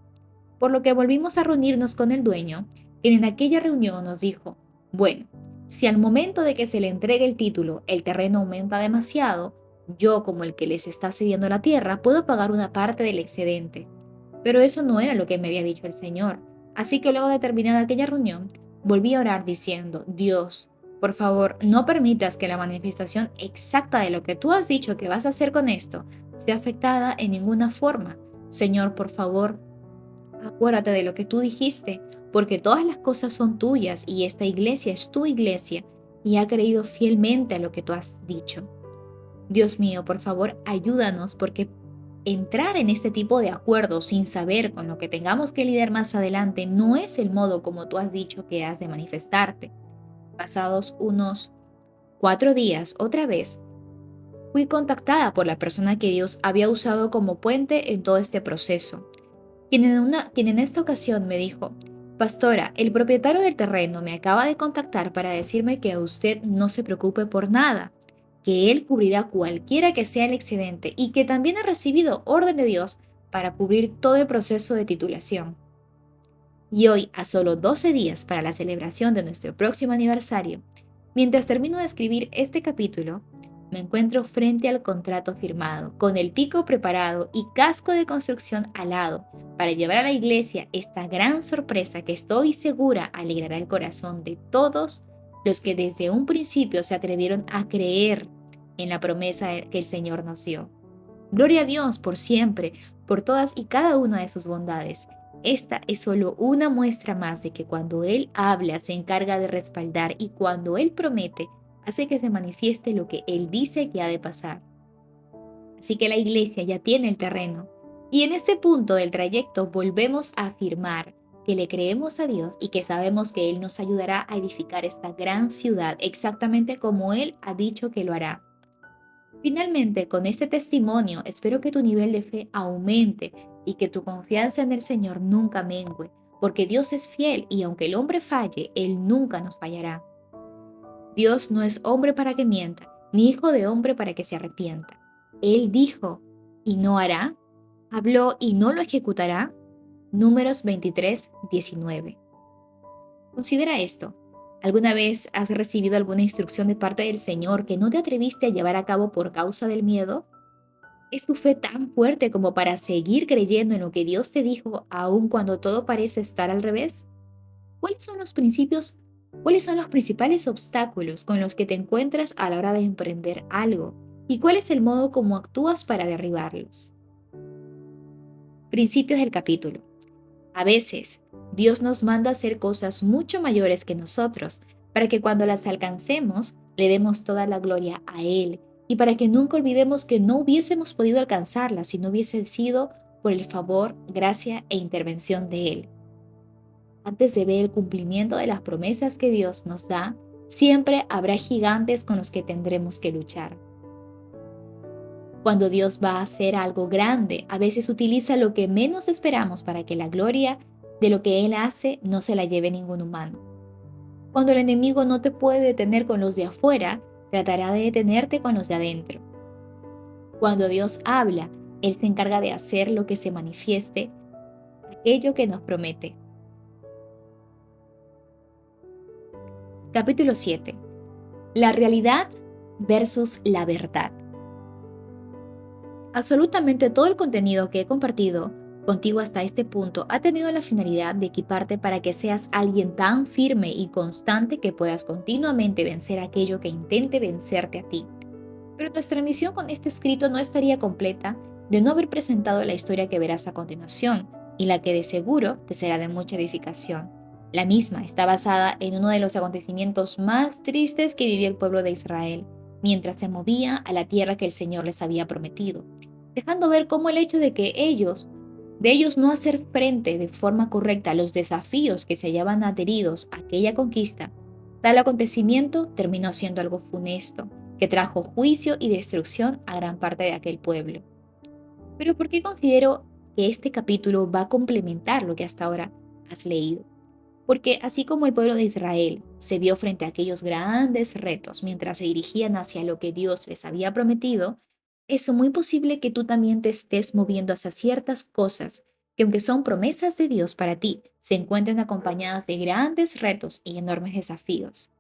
Speaker 1: Por lo que volvimos a reunirnos con el dueño, quien en aquella reunión nos dijo: bueno, si al momento de que se le entregue el título el terreno aumenta demasiado, yo como el que les está cediendo la tierra puedo pagar una parte del excedente. Pero eso no era lo que me había dicho el Señor. Así que luego de terminada aquella reunión, volví a orar diciendo: Dios, por favor, no permitas que la manifestación exacta de lo que tú has dicho que vas a hacer con esto sea afectada en ninguna forma. Señor, por favor, acuérdate de lo que tú dijiste porque todas las cosas son tuyas y esta iglesia es tu iglesia y ha creído fielmente a lo que tú has dicho. Dios mío, por favor, ayúdanos porque entrar en este tipo de acuerdos sin saber con lo que tengamos que lidiar más adelante no es el modo como tú has dicho que has de manifestarte. Pasados unos 4 días, otra vez, fui contactada por la persona que Dios había usado como puente en todo este proceso, quien en esta ocasión me dijo: Pastora, el propietario del terreno me acaba de contactar para decirme que usted no se preocupe por nada, que él cubrirá cualquiera que sea el excedente y que también ha recibido orden de Dios para cubrir todo el proceso de titulación. Y hoy, a solo 12 días para la celebración de nuestro próximo aniversario, mientras termino de escribir este capítulo, me encuentro frente al contrato firmado, con el pico preparado y casco de construcción al lado, para llevar a la iglesia esta gran sorpresa que estoy segura alegrará el corazón de todos los que desde un principio se atrevieron a creer en la promesa que el Señor nos dio. Gloria a Dios por siempre, por todas y cada una de sus bondades. Esta es solo una muestra más de que cuando Él habla se encarga de respaldar y cuando Él promete hace que se manifieste lo que Él dice que ha de pasar. Así que la iglesia ya tiene el terreno y en este punto del trayecto volvemos a afirmar que le creemos a Dios y que sabemos que Él nos ayudará a edificar esta gran ciudad exactamente como Él ha dicho que lo hará. Finalmente, con este testimonio, espero que tu nivel de fe aumente y que tu confianza en el Señor nunca mengue, porque Dios es fiel y aunque el hombre falle, Él nunca nos fallará. Dios no es hombre para que mienta, ni hijo de hombre para que se arrepienta. Él dijo y no hará, habló y no lo ejecutará. Números 23:19. Considera esto. ¿Alguna vez has recibido alguna instrucción de parte del Señor que no te atreviste a llevar a cabo por causa del miedo? ¿Es tu fe tan fuerte como para seguir creyendo en lo que Dios te dijo aun cuando todo parece estar al revés? ¿Cuáles son los principios, cuáles son los principales obstáculos con los que te encuentras a la hora de emprender algo? ¿Y cuál es el modo como actúas para derribarlos? Principios del capítulo. A veces, Dios nos manda a hacer cosas mucho mayores que nosotros, para que cuando las alcancemos, le demos toda la gloria a Él, y para que nunca olvidemos que no hubiésemos podido alcanzarlas si no hubiese sido por el favor, gracia e intervención de Él. Antes de ver el cumplimiento de las promesas que Dios nos da, siempre habrá gigantes con los que tendremos que luchar. Cuando Dios va a hacer algo grande, a veces utiliza lo que menos esperamos para que la gloria de lo que Él hace no se la lleve ningún humano. Cuando el enemigo no te puede detener con los de afuera, tratará de detenerte con los de adentro. Cuando Dios habla, Él se encarga de hacer lo que se manifieste, aquello que nos promete. Capítulo 7. La realidad versus la verdad. Absolutamente todo el contenido que he compartido contigo hasta este punto ha tenido la finalidad de equiparte para que seas alguien tan firme y constante que puedas continuamente vencer aquello que intente vencerte a ti. Pero nuestra misión con este escrito no estaría completa de no haber presentado la historia que verás a continuación y la que de seguro te será de mucha edificación. La misma está basada en uno de los acontecimientos más tristes que vivió el pueblo de Israel, mientras se movía a la tierra que el Señor les había prometido, dejando ver cómo el hecho de ellos no hacer frente de forma correcta a los desafíos que se hallaban adheridos a aquella conquista, tal acontecimiento terminó siendo algo funesto, que trajo juicio y destrucción a gran parte de aquel pueblo. Pero ¿por qué considero que este capítulo va a complementar lo que hasta ahora has leído? Porque así como el pueblo de Israel se vio frente a aquellos grandes retos mientras se dirigían hacia lo que Dios les había prometido, es muy posible que tú también te estés moviendo hacia ciertas cosas que, aunque son promesas de Dios para ti, se encuentren acompañadas de grandes retos y enormes desafíos.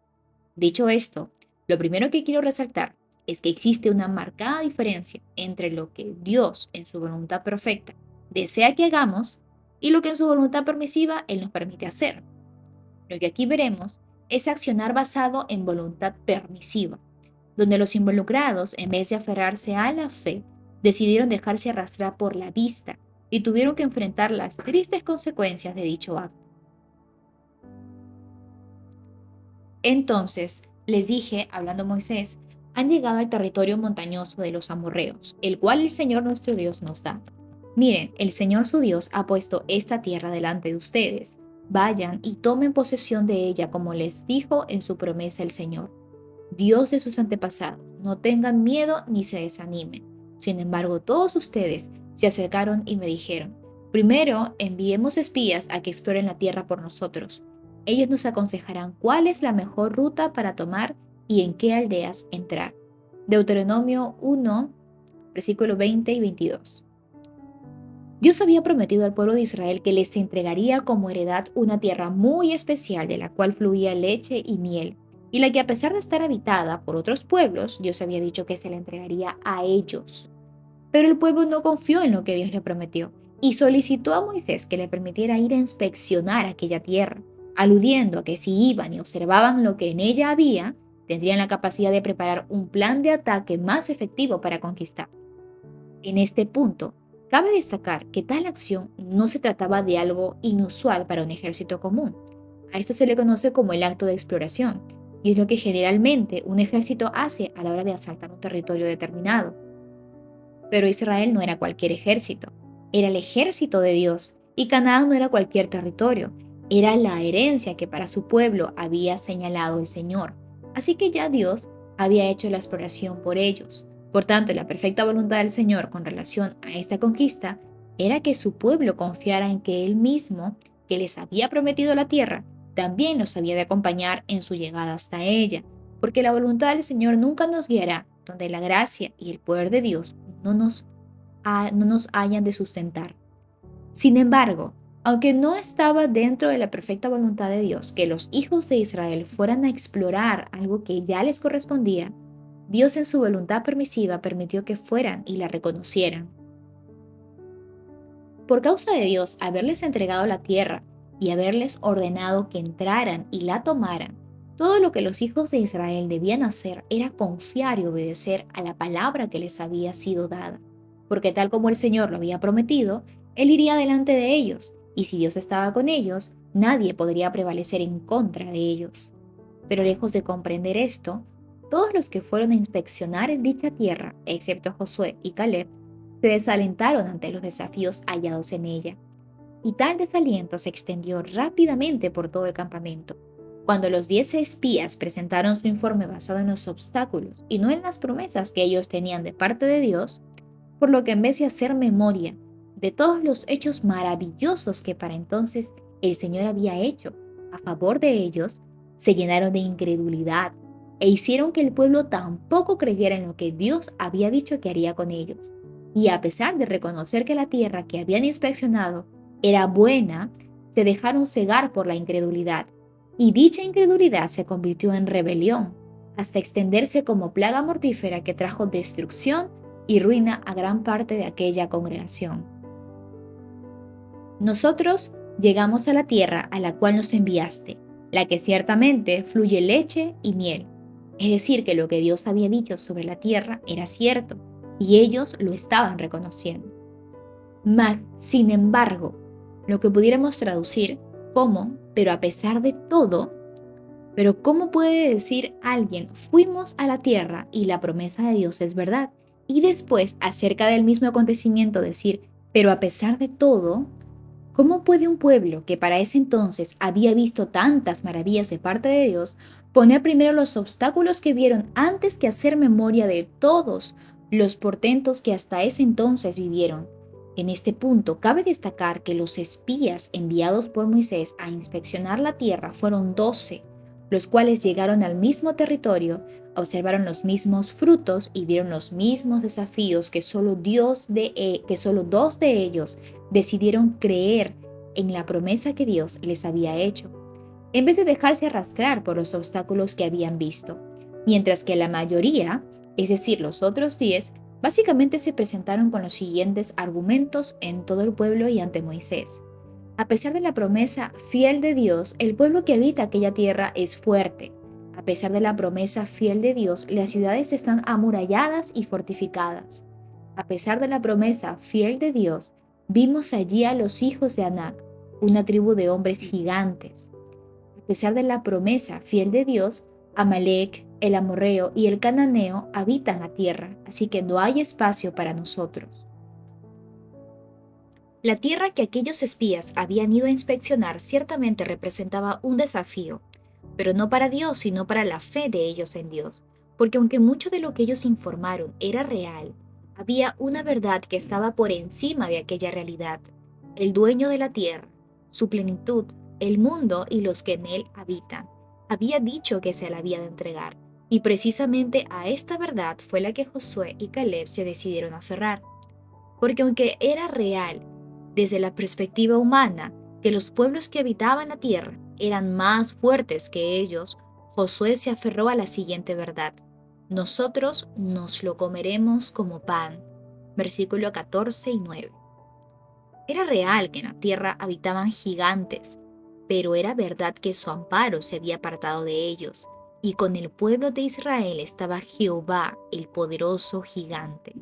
Speaker 1: Dicho esto, lo primero que quiero resaltar es que existe una marcada diferencia entre lo que Dios en su voluntad perfecta desea que hagamos y lo que en su voluntad permisiva Él nos permite hacer. Lo que aquí veremos es accionar basado en voluntad permisiva, donde los involucrados, en vez de aferrarse a la fe, decidieron dejarse arrastrar por la vista y tuvieron que enfrentar las tristes consecuencias de dicho acto. Entonces les dije, hablando Moisés, han llegado al territorio montañoso de los amorreos, el cual el Señor nuestro Dios nos da. Miren, el Señor su Dios ha puesto esta tierra delante de ustedes. Vayan y tomen posesión de ella como les dijo en su promesa el Señor, Dios de sus antepasados. No tengan miedo ni se desanimen. Sin embargo, todos ustedes se acercaron y me dijeron, primero enviemos espías a que exploren la tierra por nosotros. Ellos nos aconsejarán cuál es la mejor ruta para tomar y en qué aldeas entrar. Deuteronomio 1, versículos 20 y 22. Dios había prometido al pueblo de Israel que les entregaría como heredad una tierra muy especial de la cual fluía leche y miel, y la que a pesar de estar habitada por otros pueblos, Dios había dicho que se la entregaría a ellos. Pero el pueblo no confió en lo que Dios le prometió y solicitó a Moisés que le permitiera ir a inspeccionar aquella tierra, aludiendo a que si iban y observaban lo que en ella había, tendrían la capacidad de preparar un plan de ataque más efectivo para conquistar. En este punto, cabe destacar que tal acción no se trataba de algo inusual para un ejército común. A esto se le conoce como el acto de exploración, y es lo que generalmente un ejército hace a la hora de asaltar un territorio determinado. Pero Israel no era cualquier ejército, era el ejército de Dios, y Canaán no era cualquier territorio, era la herencia que para su pueblo había señalado el Señor. Así que ya Dios había hecho la exploración por ellos. Por tanto, la perfecta voluntad del Señor con relación a esta conquista era que su pueblo confiara en que Él mismo, que les había prometido la tierra, también los había de acompañar en su llegada hasta ella, porque la voluntad del Señor nunca nos guiará donde la gracia y el poder de Dios no nos hayan de sustentar. Sin embargo, aunque no estaba dentro de la perfecta voluntad de Dios que los hijos de Israel fueran a explorar algo que ya les correspondía, Dios en su voluntad permisiva permitió que fueran y la reconocieran. Por causa de Dios haberles entregado la tierra y haberles ordenado que entraran y la tomaran, todo lo que los hijos de Israel debían hacer era confiar y obedecer a la palabra que les había sido dada, porque tal como el Señor lo había prometido, Él iría delante de ellos, y si Dios estaba con ellos, nadie podría prevalecer en contra de ellos. Pero lejos de comprender esto, todos los que fueron a inspeccionar en dicha tierra, excepto Josué y Caleb, se desalentaron ante los desafíos hallados en ella, y tal desaliento se extendió rápidamente por todo el campamento. Cuando los 10 espías presentaron su informe basado en los obstáculos y no en las promesas que ellos tenían de parte de Dios, por lo que en vez de hacer memoria de todos los hechos maravillosos que para entonces el Señor había hecho a favor de ellos, se llenaron de incredulidad e hicieron que el pueblo tampoco creyera en lo que Dios había dicho que haría con ellos. Y a pesar de reconocer que la tierra que habían inspeccionado era buena, se dejaron cegar por la incredulidad, y dicha incredulidad se convirtió en rebelión, hasta extenderse como plaga mortífera que trajo destrucción y ruina a gran parte de aquella congregación. Nosotros llegamos a la tierra a la cual nos enviaste, la que ciertamente fluye leche y miel. Es decir, que lo que Dios había dicho sobre la tierra era cierto, y ellos lo estaban reconociendo. Mas, sin embargo, lo que pudiéramos traducir como, pero a pesar de todo, pero ¿cómo puede decir alguien, fuimos a la tierra y la promesa de Dios es verdad? Y después, acerca del mismo acontecimiento, decir, pero a pesar de todo, ¿cómo puede un pueblo que para ese entonces había visto tantas maravillas de parte de Dios poner primero los obstáculos que vieron antes que hacer memoria de todos los portentos que hasta ese entonces vivieron? En este punto, cabe destacar que los espías enviados por Moisés a inspeccionar la tierra fueron 12, los cuales llegaron al mismo territorio, observaron los mismos frutos y vieron los mismos desafíos que solo dos de ellos decidieron creer en la promesa que Dios les había hecho, en vez de dejarse arrastrar por los obstáculos que habían visto, mientras que la mayoría, es decir, los otros 10, básicamente se presentaron con los siguientes argumentos en todo el pueblo y ante Moisés. A pesar de la promesa fiel de Dios, el pueblo que habita aquella tierra es fuerte. A pesar de la promesa fiel de Dios, las ciudades están amuralladas y fortificadas. A pesar de la promesa fiel de Dios, vimos allí a los hijos de Anac, una tribu de hombres gigantes. A pesar de la promesa fiel de Dios, Amalec, el amorreo y el cananeo habitan la tierra, así que no hay espacio para nosotros. La tierra que aquellos espías habían ido a inspeccionar ciertamente representaba un desafío, pero no para Dios, sino para la fe de ellos en Dios, porque aunque mucho de lo que ellos informaron era real, había una verdad que estaba por encima de aquella realidad: el dueño de la tierra, su plenitud, el mundo y los que en él habitan. Había dicho que se la había de entregar, y precisamente a esta verdad fue la que Josué y Caleb se decidieron aferrar, porque aunque era real desde la perspectiva humana que los pueblos que habitaban la tierra eran más fuertes que ellos, Josué se aferró a la siguiente verdad: nosotros nos lo comeremos como pan. Versículo 14 y 9. Era real que en la tierra habitaban gigantes, pero era verdad que su amparo se había apartado de ellos, y con el pueblo de Israel estaba Jehová, el poderoso gigante.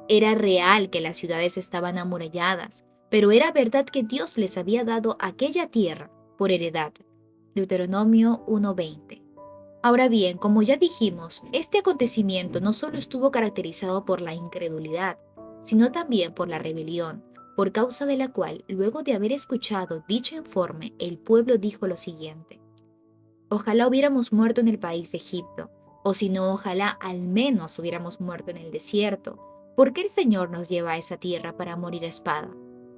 Speaker 1: Era real que las ciudades estaban amuralladas, pero era verdad que Dios les había dado aquella tierra por heredad. Deuteronomio 1:20. Ahora bien, como ya dijimos, este acontecimiento no solo estuvo caracterizado por la incredulidad, sino también por la rebelión, por causa de la cual, luego de haber escuchado dicho informe, el pueblo dijo lo siguiente: ojalá hubiéramos muerto en el país de Egipto, o si no, ojalá al menos hubiéramos muerto en el desierto. ¿Por qué el Señor nos lleva a esa tierra para morir a espada?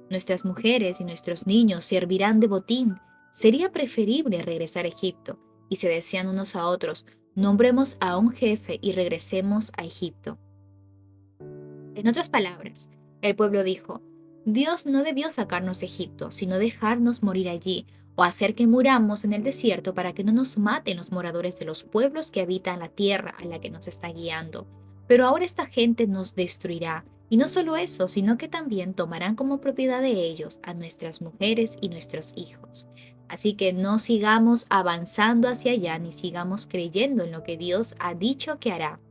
Speaker 1: Nuestras mujeres y nuestros niños servirán de botín. Sería preferible regresar a Egipto. Y se decían unos a otros: nombremos a un jefe y regresemos a Egipto. En otras palabras, el pueblo dijo: Dios no debió sacarnos de Egipto, sino dejarnos morir allí, o hacer que muramos en el desierto para que no nos maten los moradores de los pueblos que habitan la tierra a la que nos está guiando. Pero ahora esta gente nos destruirá, y no solo eso, sino que también tomarán como propiedad de ellos a nuestras mujeres y nuestros hijos. Así que no sigamos avanzando hacia allá ni sigamos creyendo en lo que Dios ha dicho que hará.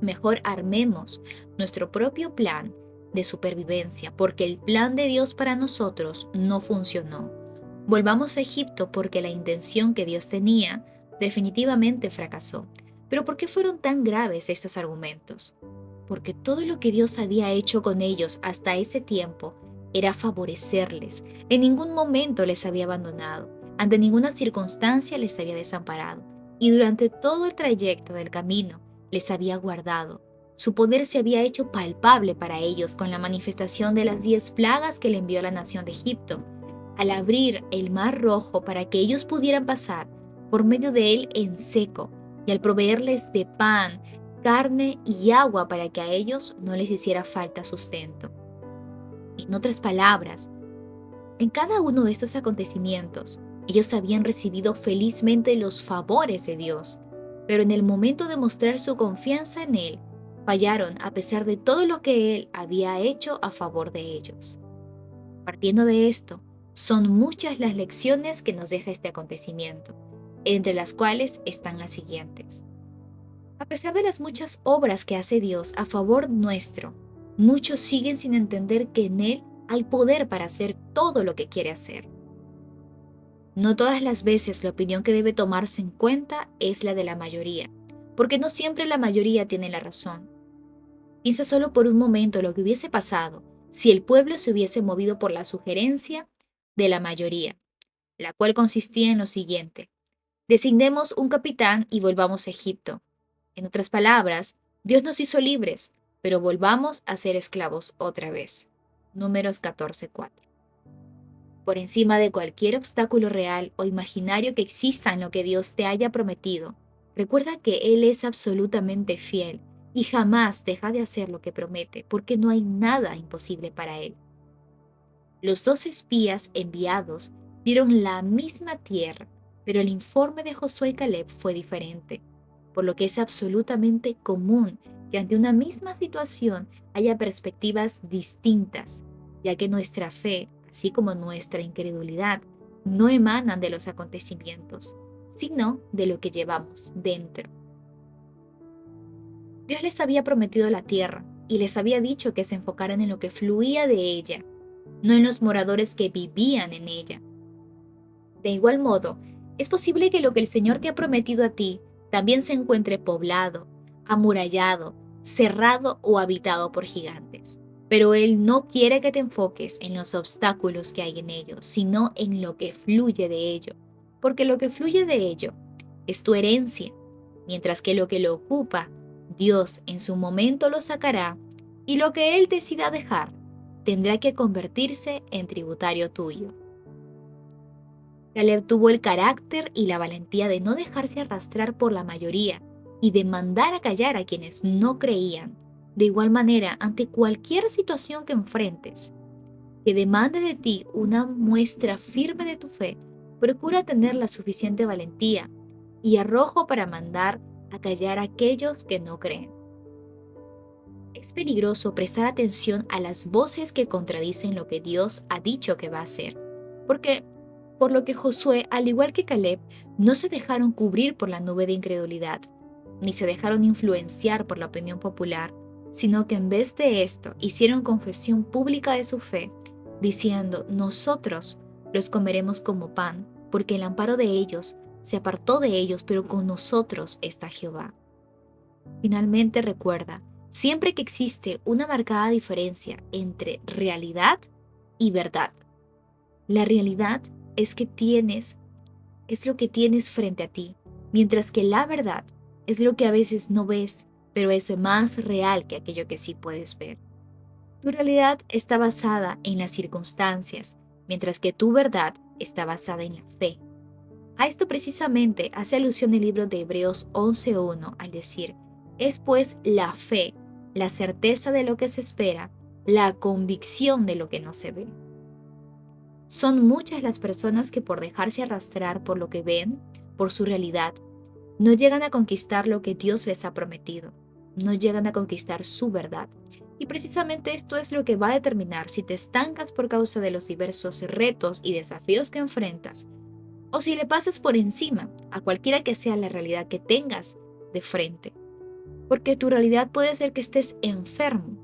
Speaker 1: Mejor armemos nuestro propio plan de supervivencia, porque el plan de Dios para nosotros no funcionó. Volvamos a Egipto porque la intención que Dios tenía definitivamente fracasó. Pero ¿por qué fueron tan graves estos argumentos? Porque todo lo que Dios había hecho con ellos hasta ese tiempo era favorecerles. En ningún momento les había abandonado, ante ninguna circunstancia les había desamparado, y durante todo el trayecto del camino les había guardado. Su poder se había hecho palpable para ellos con la manifestación de las 10 plagas que le envió la nación de Egipto, al abrir el mar rojo para que ellos pudieran pasar por medio de él en seco, y al proveerles de pan, carne y agua para que a ellos no les hiciera falta sustento. En otras palabras, en cada uno de estos acontecimientos, ellos habían recibido felizmente los favores de Dios, pero en el momento de mostrar su confianza en Él, fallaron a pesar de todo lo que Él había hecho a favor de ellos. Partiendo de esto, son muchas las lecciones que nos deja este acontecimiento, entre las cuales están las siguientes. A pesar de las muchas obras que hace Dios a favor nuestro, muchos siguen sin entender que en Él hay poder para hacer todo lo que quiere hacer. No todas las veces la opinión que debe tomarse en cuenta es la de la mayoría, porque no siempre la mayoría tiene la razón. Piensa solo por un momento lo que hubiese pasado si el pueblo se hubiese movido por la sugerencia de la mayoría, la cual consistía en lo siguiente: designemos un capitán y volvamos a Egipto. En otras palabras, Dios nos hizo libres, pero volvamos a ser esclavos otra vez. Números 14:4. Por encima de cualquier obstáculo real o imaginario que exista en lo que Dios te haya prometido, recuerda que Él es absolutamente fiel y jamás deja de hacer lo que promete, porque no hay nada imposible para Él. Los 2 espías enviados vieron la misma tierra, pero el informe de Josué y Caleb fue diferente, por lo que es absolutamente común que ante una misma situación haya perspectivas distintas, ya que nuestra fe, así como nuestra incredulidad, no emanan de los acontecimientos, sino de lo que llevamos dentro. Dios les había prometido la tierra y les había dicho que se enfocaran en lo que fluía de ella, no en los moradores que vivían en ella. De igual modo, Es posible que lo que el Señor te ha prometido a ti también se encuentre poblado, amurallado, cerrado o habitado por gigantes. Pero Él no quiere que te enfoques en los obstáculos que hay en ello, sino en lo que fluye de ello. Porque lo que fluye de ello es tu herencia, mientras que lo que lo ocupa, Dios en su momento lo sacará y lo que Él decida dejar tendrá que convertirse en tributario tuyo. Caleb tuvo el carácter y la valentía de no dejarse arrastrar por la mayoría y de mandar a callar a quienes no creían. De igual manera, ante cualquier situación que enfrentes, que demande de ti una muestra firme de tu fe, procura tener la suficiente valentía y arrojo para mandar a callar a aquellos que no creen. Es peligroso prestar atención a las voces que contradicen lo que Dios ha dicho que va a hacer, porque por lo que Josué, al igual que Caleb, no se dejaron cubrir por la nube de incredulidad, ni se dejaron influenciar por la opinión popular, sino que en vez de esto hicieron confesión pública de su fe, diciendo: nosotros los comeremos como pan, porque el amparo de ellos se apartó de ellos, pero con nosotros está Jehová. Finalmente recuerda, siempre que existe una marcada diferencia entre realidad y verdad. La realidad es lo que tienes frente a ti, mientras que la verdad es lo que a veces no ves, pero es más real que aquello que sí puedes ver. Tu realidad está basada en las circunstancias, mientras que tu verdad está basada en la fe. A esto precisamente hace alusión el libro de Hebreos 11:1 al decir: es pues la fe, la certeza de lo que se espera, la convicción de lo que no se ve. Son muchas las personas que por dejarse arrastrar por lo que ven, por su realidad, no llegan a conquistar lo que Dios les ha prometido, no llegan a conquistar su verdad. Y precisamente esto es lo que va a determinar si te estancas por causa de los diversos retos y desafíos que enfrentas, o si le pasas por encima a cualquiera que sea la realidad que tengas de frente. Porque tu realidad puede ser que estés enfermo,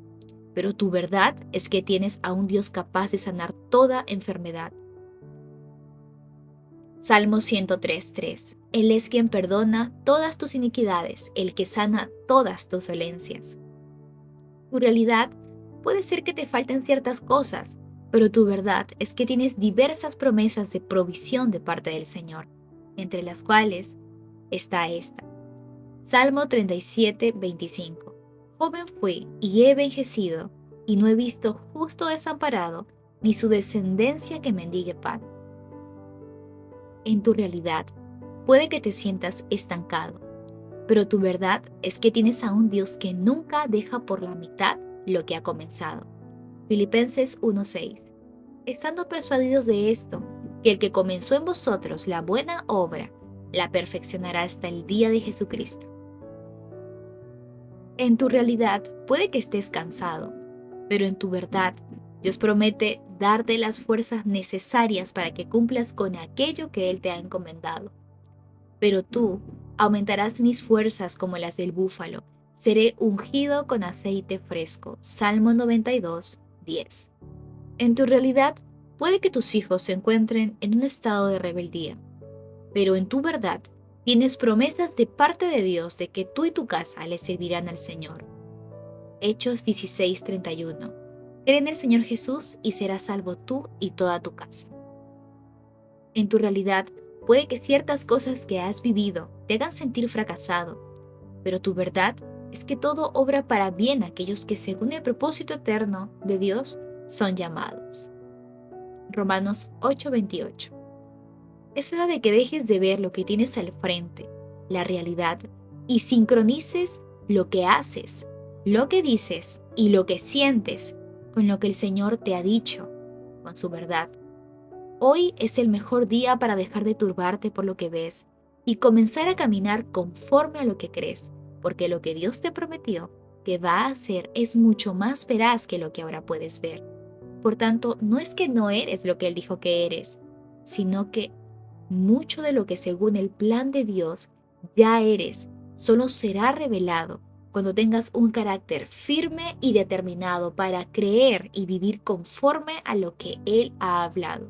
Speaker 1: pero tu verdad es que tienes a un Dios capaz de sanar toda enfermedad. Salmo 103:3. Él es quien perdona todas tus iniquidades, el que sana todas tus dolencias. Tu realidad puede ser que te falten ciertas cosas, pero tu verdad es que tienes diversas promesas de provisión de parte del Señor, entre las cuales está esta. Salmo 37:25. Joven fui y he envejecido, y no he visto justo desamparado, ni su descendencia que mendigue pan. En tu realidad, puede que te sientas estancado, pero tu verdad es que tienes a un Dios que nunca deja por la mitad lo que ha comenzado. Filipenses 1:6. Estando persuadidos de esto, que el que comenzó en vosotros la buena obra, la perfeccionará hasta el día de Jesucristo. En tu realidad puede que estés cansado, pero en tu verdad Dios promete darte las fuerzas necesarias para que cumplas con aquello que Él te ha encomendado. Pero tú aumentarás mis fuerzas como las del búfalo, seré ungido con aceite fresco. Salmo 92:10. En tu realidad puede que tus hijos se encuentren en un estado de rebeldía, pero en tu verdad tienes promesas de parte de Dios de que tú y tu casa le servirán al Señor. Hechos 16:31. Cree en el Señor Jesús y serás salvo tú y toda tu casa. En tu realidad, puede que ciertas cosas que has vivido te hagan sentir fracasado, pero tu verdad es que todo obra para bien a aquellos que según el propósito eterno de Dios son llamados. Romanos 8:28. Es hora de que dejes de ver lo que tienes al frente, la realidad, y sincronices lo que haces, lo que dices y lo que sientes con lo que el Señor te ha dicho, con su verdad. Hoy es el mejor día para dejar de turbarte por lo que ves y comenzar a caminar conforme a lo que crees, porque lo que Dios te prometió que va a hacer es mucho más veraz que lo que ahora puedes ver. Por tanto, no es que no eres lo que Él dijo que eres, sino que mucho de lo que según el plan de Dios ya eres, solo será revelado cuando tengas un carácter firme y determinado para creer y vivir conforme a lo que Él ha hablado.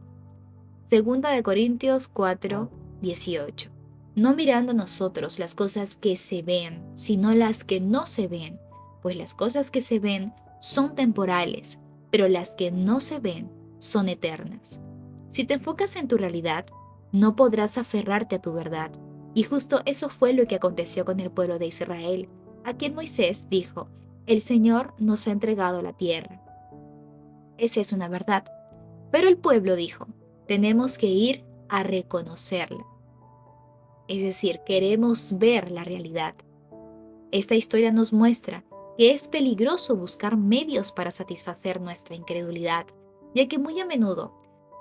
Speaker 1: Segunda de Corintios 4, 18. No mirando nosotros las cosas que se ven, sino las que no se ven, pues las cosas que se ven son temporales, pero las que no se ven son eternas. Si te enfocas en tu realidad, no podrás aferrarte a tu verdad. Y justo eso fue lo que aconteció con el pueblo de Israel, a quien Moisés dijo: el Señor nos ha entregado la tierra. Esa es una verdad. Pero el pueblo dijo: tenemos que ir a reconocerla. Es decir, queremos ver la realidad. Esta historia nos muestra que es peligroso buscar medios para satisfacer nuestra incredulidad, ya que muy a menudo,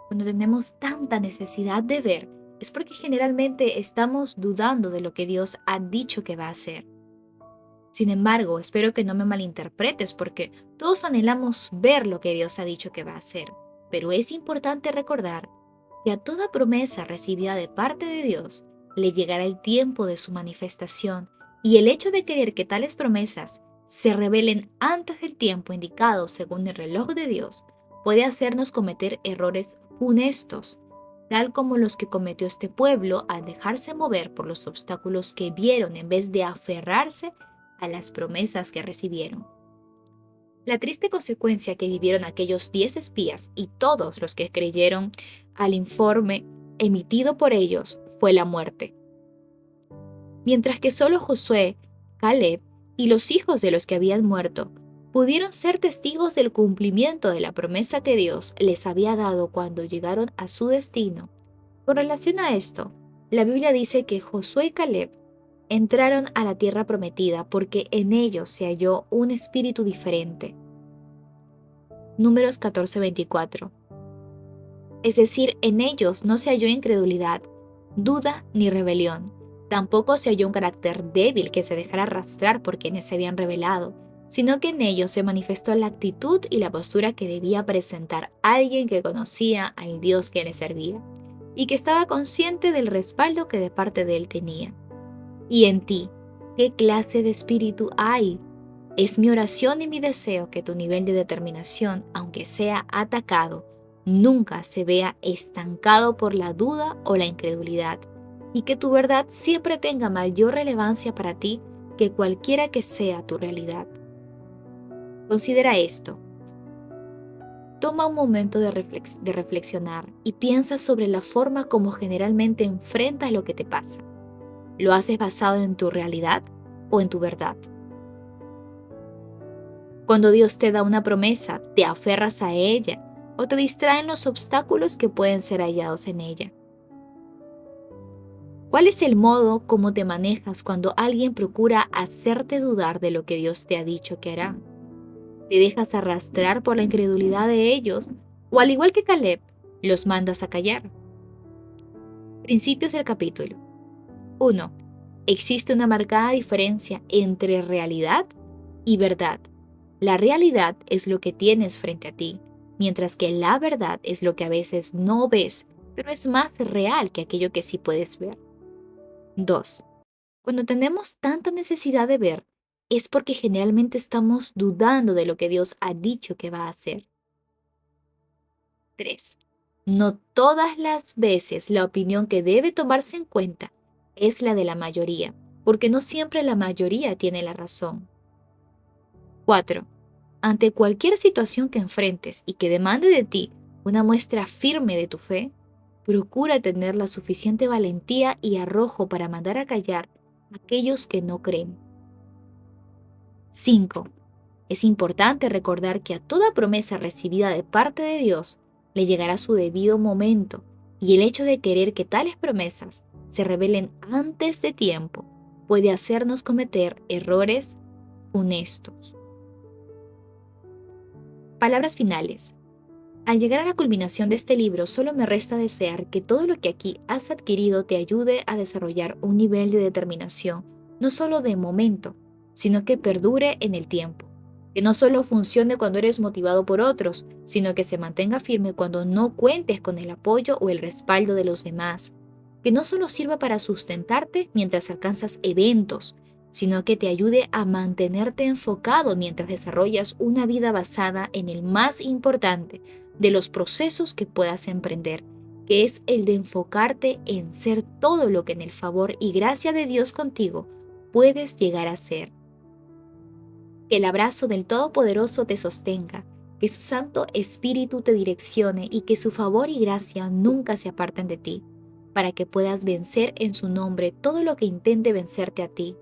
Speaker 1: cuando tenemos tanta necesidad de ver, es porque generalmente estamos dudando de lo que Dios ha dicho que va a hacer. Sin embargo, espero que no me malinterpretes, porque todos anhelamos ver lo que Dios ha dicho que va a hacer, pero es importante recordar que a toda promesa recibida de parte de Dios le llegará el tiempo de su manifestación, y el hecho de querer que tales promesas se revelen antes del tiempo indicado según el reloj de Dios puede hacernos cometer errores funestos, tal como los que cometió este pueblo al dejarse mover por los obstáculos que vieron en vez de aferrarse a las promesas que recibieron. La triste consecuencia que vivieron aquellos 10 espías y todos los que creyeron al informe emitido por ellos fue la muerte. Mientras que solo Josué, Caleb y los hijos de los que habían muerto pudieron ser testigos del cumplimiento de la promesa que Dios les había dado cuando llegaron a su destino. Con relación a esto, la Biblia dice que Josué y Caleb entraron a la tierra prometida porque en ellos se halló un espíritu diferente. Números 14:24. Es decir, en ellos no se halló incredulidad, duda ni rebelión. Tampoco se halló un carácter débil que se dejara arrastrar por quienes se habían rebelado, sino que en ellos se manifestó la actitud y la postura que debía presentar alguien que conocía al Dios que le servía y que estaba consciente del respaldo que de parte de él tenía. ¿Y en ti, qué clase de espíritu hay? Es mi oración y mi deseo que tu nivel de determinación, aunque sea atacado, nunca se vea estancado por la duda o la incredulidad, y que tu verdad siempre tenga mayor relevancia para ti que cualquiera que sea tu realidad. Considera esto. Toma un momento de reflexionar y piensa sobre la forma como generalmente enfrentas lo que te pasa. ¿Lo haces basado en tu realidad o en tu verdad? Cuando Dios te da una promesa, ¿te aferras a ella o te distraen los obstáculos que pueden ser hallados en ella? ¿Cuál es el modo como te manejas cuando alguien procura hacerte dudar de lo que Dios te ha dicho que hará? ¿Te dejas arrastrar por la incredulidad de ellos o, al igual que Caleb, los mandas a callar? Principios del capítulo. 1. Existe una marcada diferencia entre realidad y verdad. La realidad es lo que tienes frente a ti, mientras que la verdad es lo que a veces no ves, pero es más real que aquello que sí puedes ver. 2. Cuando tenemos tanta necesidad de ver, es porque generalmente estamos dudando de lo que Dios ha dicho que va a hacer. 3. No todas las veces la opinión que debe tomarse en cuenta es la de la mayoría, porque no siempre la mayoría tiene la razón. 4. Ante cualquier situación que enfrentes y que demande de ti una muestra firme de tu fe, procura tener la suficiente valentía y arrojo para mandar a callar a aquellos que no creen. 5. Es importante recordar que a toda promesa recibida de parte de Dios le llegará su debido momento, y el hecho de querer que tales promesas se revelen antes de tiempo puede hacernos cometer errores funestos. Palabras finales. Al llegar a la culminación de este libro, solo me resta desear que todo lo que aquí has adquirido te ayude a desarrollar un nivel de determinación, no solo de momento, sino que perdure en el tiempo. Que no solo funcione cuando eres motivado por otros, sino que se mantenga firme cuando no cuentes con el apoyo o el respaldo de los demás. Que no solo sirva para sustentarte mientras alcanzas eventos, sino que te ayude a mantenerte enfocado mientras desarrollas una vida basada en el más importante de los procesos que puedas emprender, que es el de enfocarte en ser todo lo que en el favor y gracia de Dios contigo puedes llegar a ser. Que el abrazo del Todopoderoso te sostenga, que su Santo Espíritu te direccione y que su favor y gracia nunca se aparten de ti, para que puedas vencer en su nombre todo lo que intente vencerte a ti,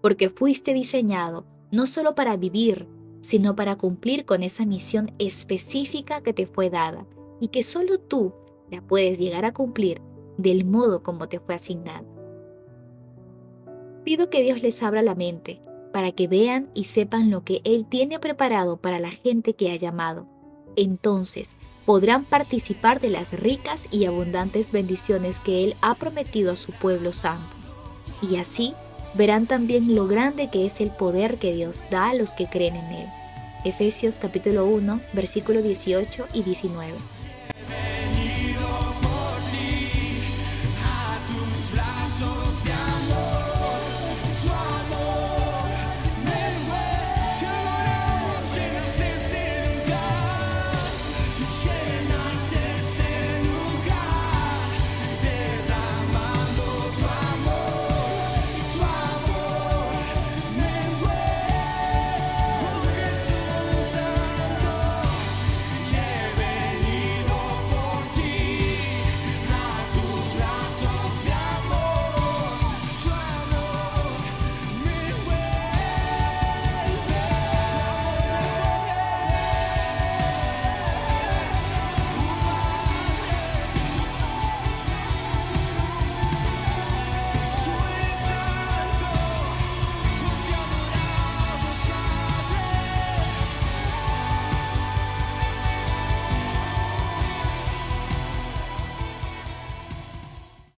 Speaker 1: porque fuiste diseñado no solo para vivir, sino para cumplir con esa misión específica que te fue dada y que solo tú la puedes llegar a cumplir del modo como te fue asignado. Pido que Dios les abra la mente para que vean y sepan lo que Él tiene preparado para la gente que ha llamado. Entonces podrán participar de las ricas y abundantes bendiciones que Él ha prometido a su pueblo santo. Y así verán también lo grande que es el poder que Dios da a los que creen en Él. Efesios capítulo 1, versículos 18 y 19.